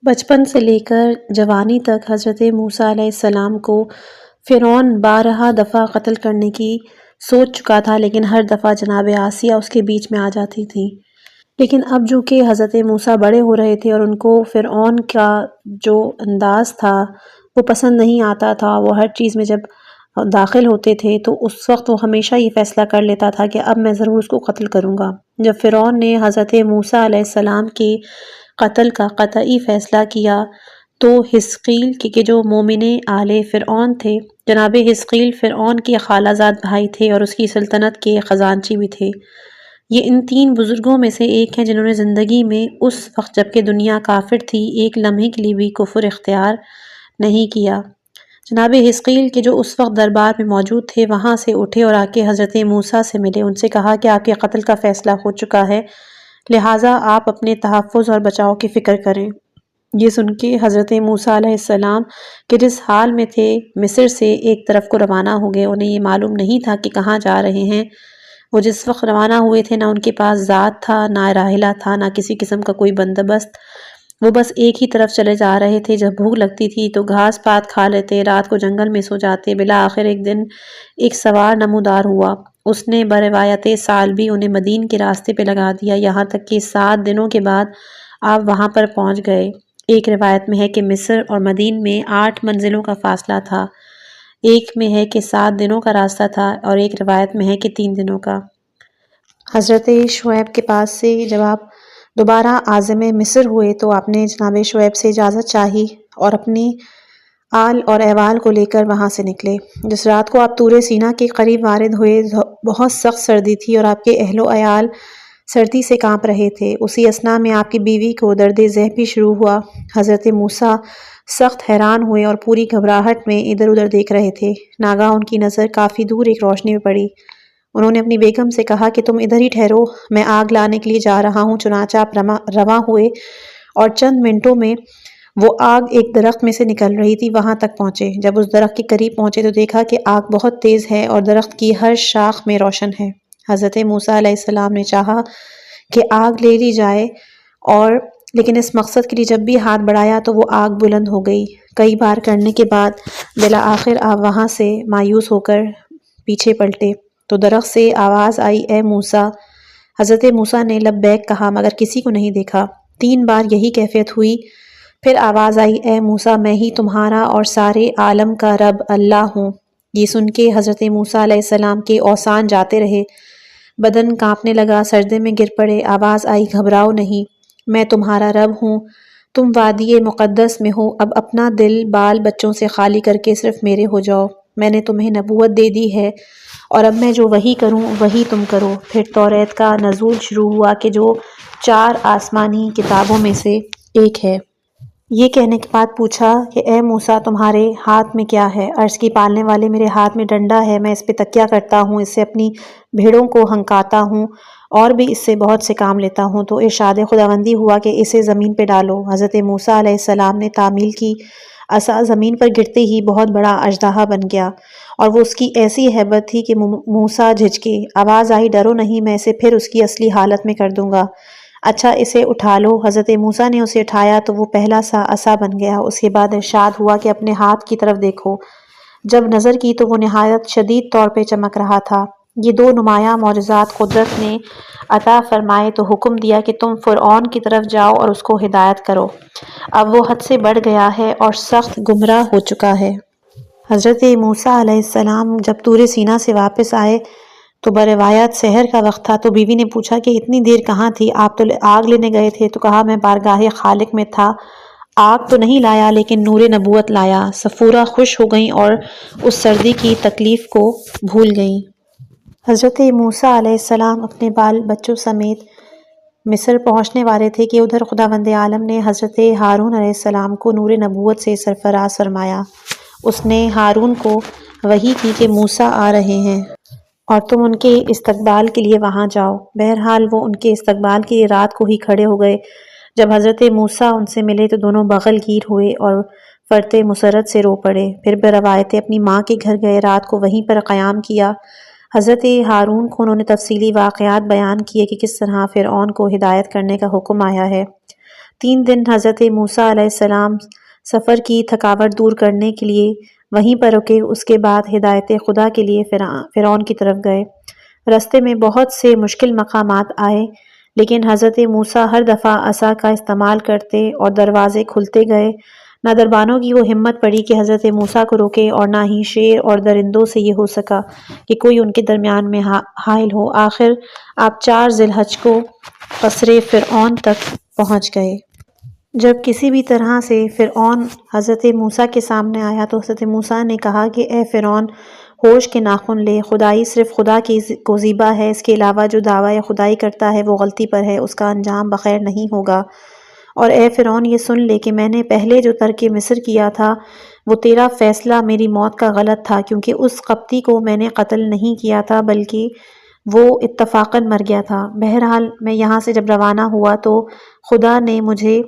بچپن سے لے کر جوانی تک حضرت موسیٰ علیہ السلام کو فرعون بارہا دفعہ قتل کرنے کی سوچ چکا تھا، لیکن ہر دفعہ جناب آسیہ اس کے بیچ میں آ جاتی تھی۔ لیکن اب جو کہ حضرت موسیٰ بڑے ہو رہے تھے اور ان کو فرعون کا جو انداز تھا وہ پسند نہیں آتا تھا، وہ ہر چیز میں جب داخل ہوتے تھے تو اس وقت وہ ہمیشہ یہ فیصلہ کر لیتا تھا کہ اب میں ضرور اس کو قتل کروں گا۔ جب فرعون نے حضرت موسیٰ علیہ السلام کے قتل کا قطعی فیصلہ کیا تو حزقیل کہ جو مومن آل فرعون تھے، جناب حزقیل فرعون کے خالہ زاد بھائی تھے اور اس کی سلطنت کے خزانچی بھی تھے۔ یہ ان 3 بزرگوں میں سے ایک ہیں جنہوں نے زندگی میں اس وقت جبکہ دنیا کافر تھی ایک لمحے کے لیے بھی کفر اختیار نہیں کیا۔ جناب حزقیل کہ جو اس وقت دربار میں موجود تھے وہاں سے اٹھے اور آ کے حضرت موسیٰ سے ملے، ان سے کہا کہ آپ کے قتل کا فیصلہ ہو چکا ہے، لہٰذا آپ اپنے تحفظ اور بچاؤ کی فکر کریں۔ یہ سن کے حضرت موسیٰ علیہ السلام کہ جس حال میں تھے مصر سے ایک طرف کو روانہ ہو گئے، انہیں یہ معلوم نہیں تھا کہ کہاں جا رہے ہیں۔ وہ جس وقت روانہ ہوئے تھے نہ ان کے پاس ذات تھا، نہ راحلہ تھا، نہ کسی قسم کا کوئی بندوبست، وہ بس ایک ہی طرف چلے جا رہے تھے۔ جب بھوک لگتی تھی تو گھاس پات کھا لیتے، رات کو جنگل میں سو جاتے۔ بالآخر ایک دن ایک سوار نمودار ہوا۔ اس نے بروایت سالبی انہیں مدین کے راستے پہ لگا دیا، یہاں تک کہ 7 دنوں کے بعد آپ وہاں پر پہنچ گئے۔ ایک روایت میں ہے کہ مصر اور مدین میں 8 منزلوں کا فاصلہ تھا، ایک میں ہے کہ 7 دنوں کا راستہ تھا، اور ایک روایت میں ہے کہ 3 دنوں کا۔ حضرت شعیب کے پاس سے جب آپ دوبارہ عازم مصر ہوئے تو آپ نے جناب شعیب سے اجازت چاہی اور اپنی آل اور احوال کو لے کر وہاں سے نکلے۔ جس رات کو آپ طور سینا کے قریب وارد ہوئے بہت سخت سردی تھی اور آپ کے اہل و عیال سردی سے کانپ رہے تھے۔ اسی اثناء میں آپ کی بیوی کو درد ذہ بھی شروع ہوا۔ حضرت موسیٰ سخت حیران ہوئے اور پوری گھبراہٹ میں ادھر ادھر دیکھ رہے تھے۔ ناگہاں ان کی نظر کافی دور ایک روشنی میں پڑی۔ انہوں نے اپنی بیگم سے کہا کہ تم ادھر ہی ٹھہرو، میں آگ لانے کے لیے جا رہا ہوں۔ چنانچہ آپ رواں ہوئے اور چند منٹوں میں وہ آگ ایک درخت میں سے نکل رہی تھی وہاں تک پہنچے۔ جب اس درخت کے قریب پہنچے تو دیکھا کہ آگ بہت تیز ہے اور درخت کی ہر شاخ میں روشن ہے۔ حضرت موسیٰ علیہ السلام نے چاہا کہ آگ لے لی جائے، لیکن اس مقصد کے لیے جب بھی ہاتھ بڑھایا تو وہ آگ بلند ہو گئی۔ کئی بار کرنے کے بعد بالآخر آپ وہاں سے مایوس ہو کر پیچھے پلٹے تو درخت سے آواز آئی، اے موسیٰ۔ حضرت موسیٰ نے لبیک کہا مگر کسی کو نہیں دیکھا۔ 3 بار یہی کیفیت ہوئی، پھر آواز آئی، اے موسیٰ میں ہی تمہارا اور سارے عالم کا رب اللہ ہوں۔ یہ سن کے حضرت موسیٰ علیہ السلام کے اوسان جاتے رہے، بدن کانپنے لگا، سجدے میں گر پڑے۔ آواز آئی، گھبراؤ نہیں، میں تمہارا رب ہوں، تم وادی مقدس میں ہو، اب اپنا دل بال بچوں سے خالی کر کے صرف میرے ہو جاؤ۔ میں نے تمہیں نبوت دے دی ہے اور اب میں جو وحی کروں وہی تم کرو۔ پھر توریت کا نزول شروع ہوا کہ جو 4 آسمانی کتابوں میں سے ایک ہے۔ یہ کہنے کے بعد پوچھا کہ اے موسیٰ تمہارے ہاتھ میں کیا ہے؟ عرض کی پالنے والے میرے ہاتھ میں ڈنڈا ہے، میں اس پہ تکیہ کرتا ہوں، اس سے اپنی بھیڑوں کو ہنکاتا ہوں اور بھی اس سے بہت سے کام لیتا ہوں۔ تو ارشاد خداوندی ہوا کہ اسے زمین پہ ڈالو۔ حضرت موسیٰ علیہ السلام نے تعمیل کی عصا زمین پر گرتے ہی بہت بڑا اژدہا بن گیا اور وہ اس کی ایسی ہیبت تھی کہ موسیٰ جھجکے۔ آواز آئی، ڈرو نہیں، میں اسے پھر اس کی اصلی حالت میں کر دوں گا۔ اچھا اسے اٹھا لو۔ حضرت موسیٰ نے اسے اٹھایا تو وہ پہلا سا عصا بن گیا۔ اس کے بعد ارشاد ہوا کہ اپنے ہاتھ کی طرف دیکھو۔ جب نظر کی تو وہ نہایت شدید طور پہ چمک رہا تھا۔ یہ 2 نمایاں معجزات قدرت نے عطا فرمائے تو حکم دیا کہ تم فرعون کی طرف جاؤ اور اس کو ہدایت کرو، اب وہ حد سے بڑھ گیا ہے اور سخت گمراہ ہو چکا ہے۔ حضرت موسیٰ علیہ السلام جب طور سینا سے واپس آئے تو بروایت سحر کا وقت تھا، تو بیوی نے پوچھا کہ اتنی دیر کہاں تھی؟ آپ تو آگ لینے گئے تھے۔ تو کہا میں بارگاہ خالق میں تھا، آگ تو نہیں لایا لیکن نور نبوت لایا۔ صفورہ خوش ہو گئیں اور اس سردی کی تکلیف کو بھول گئیں۔ حضرت موسیٰ علیہ السلام اپنے بال بچوں سمیت مصر پہنچنے والے تھے کہ ادھر خداوند عالم نے حضرت ہارون علیہ السلام کو نور نبوت سے سرفراز فرمایا۔ اس نے ہارون کو وحی کی کہ موسیٰ آ رہے ہیں اور تم ان کے استقبال کے لیے وہاں جاؤ۔ بہرحال وہ ان کے استقبال کے لیے رات کو ہی کھڑے ہو گئے۔ جب حضرت موسیٰ ان سے ملے تو دونوں بغل گیر ہوئے اور فرط مسرت سے رو پڑے۔ پھر بروایت اپنی ماں کے گھر گئے، رات کو وہیں پر قیام کیا۔ حضرت ہارون کو انہوں نے تفصیلی واقعات بیان کیے کہ کس طرح فرعون کو ہدایت کرنے کا حکم آیا ہے۔ 3 دن حضرت موسیٰ علیہ السلام سفر کی تھکاوٹ دور کرنے کے لیے وہیں پر رکے، اس کے بعد ہدایت خدا کے لیے فرعون کی طرف گئے۔ رستے میں بہت سے مشکل مقامات آئے لیکن حضرت موسیٰ ہر دفعہ عصا کا استعمال کرتے اور دروازے کھلتے گئے۔ نہ دربانوں کی وہ ہمت پڑی کہ حضرت موسیٰ کو روکے اور نہ ہی شیر اور درندوں سے یہ ہو سکا کہ کوئی ان کے درمیان میں حائل ہو۔ آخر آپ 4 ذی الحجہ کو قصر فرعون تک پہنچ گئے۔ جب کسی بھی طرح سے فرعون حضرت موسیٰ کے سامنے آیا تو حضرت موسیٰ نے کہا کہ اے فرعون، ہوش کے ناخن لے، خدائی صرف خدا کو زیبا ہے، اس کے علاوہ جو دعویٰ خدائی کرتا ہے وہ غلطی پر ہے، اس کا انجام بخیر نہیں ہوگا۔ اور اے فرعون یہ سن لے کہ میں نے پہلے جو ترک مصر کیا تھا وہ تیرا فیصلہ میری موت کا غلط تھا، کیونکہ اس قبطی کو میں نے قتل نہیں کیا تھا بلکہ وہ اتفاقاً مر گیا تھا۔ بہرحال میں یہاں سے جب روانہ ہوا تو خدا نے مجھے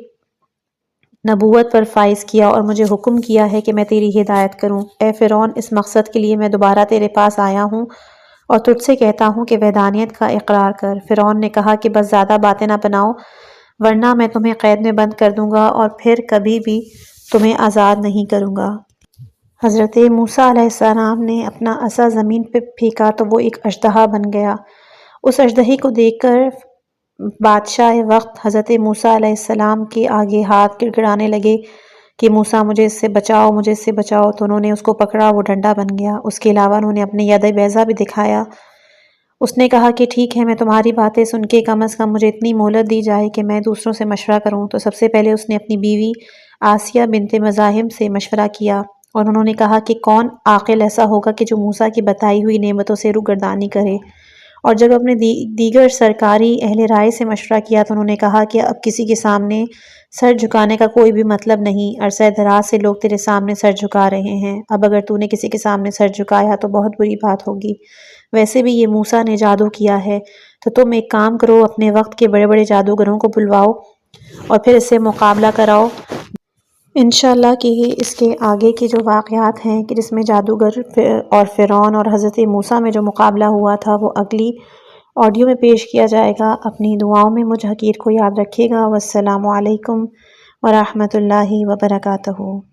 نبوت پر فائز کیا اور مجھے حکم کیا ہے کہ میں تیری ہدایت کروں۔ اے فرعون، اس مقصد کے لیے میں دوبارہ تیرے پاس آیا ہوں اور تجھ سے کہتا ہوں کہ وحدانیت کا اقرار کر۔ فرعون نے کہا کہ بس زیادہ باتیں نہ بناؤ، ورنہ میں تمہیں قید میں بند کر دوں گا اور پھر کبھی بھی تمہیں آزاد نہیں کروں گا۔ حضرت موسیٰ علیہ السلام نے اپنا عصا زمین پہ پھینکا تو وہ ایک اژدہا بن گیا۔ اس اژدہے کو دیکھ کر بادشاہ وقت حضرت موسیٰ علیہ السلام کے آگے ہاتھ گڑگڑانے لگے کہ موسیٰ مجھے اس سے بچاؤ، مجھے اس سے بچاؤ، تو انہوں نے اس کو پکڑا، وہ ڈنڈا بن گیا۔ اس کے علاوہ انہوں نے اپنے ید بیضا بھی دکھایا۔ اس نے کہا کہ ٹھیک ہے، میں تمہاری باتیں سن کے کم از کم مجھے اتنی مہلت دی جائے کہ میں دوسروں سے مشورہ کروں۔ تو سب سے پہلے اس نے اپنی بیوی آسیہ بنت مزاحم سے مشورہ کیا اور انہوں نے کہا کہ کون عاقل ایسا ہوگا کہ جو موسیٰ کی بتائی ہوئی نعمتوں سے روگردانی کرے۔ اور جب اپنے دیگر سرکاری اہل رائے سے مشورہ کیا تو انہوں نے کہا کہ اب کسی کے سامنے سر جھکانے کا کوئی بھی مطلب نہیں، عرصہ دراز سے لوگ تیرے سامنے سر جھکا رہے ہیں، اب اگر تو نے کسی کے سامنے سر جھکایا تو بہت بری بات ہوگی۔ ویسے بھی یہ موسیٰ نے جادو کیا ہے، تو تم ایک کام کرو، اپنے وقت کے بڑے بڑے جادوگروں کو بلواؤ اور پھر اس سے مقابلہ کراؤ۔ انشاءاللہ کہ اس کے آگے کے جو واقعات ہیں کہ جس میں جادوگر اور فرعون اور حضرت موسیٰ میں جو مقابلہ ہوا تھا وہ اگلی آڈیو میں پیش کیا جائے گا۔ اپنی دعاؤں میں مجھ حقیر کو یاد رکھیے گا۔ والسلام علیکم ورحمۃ اللہ وبرکاتہ۔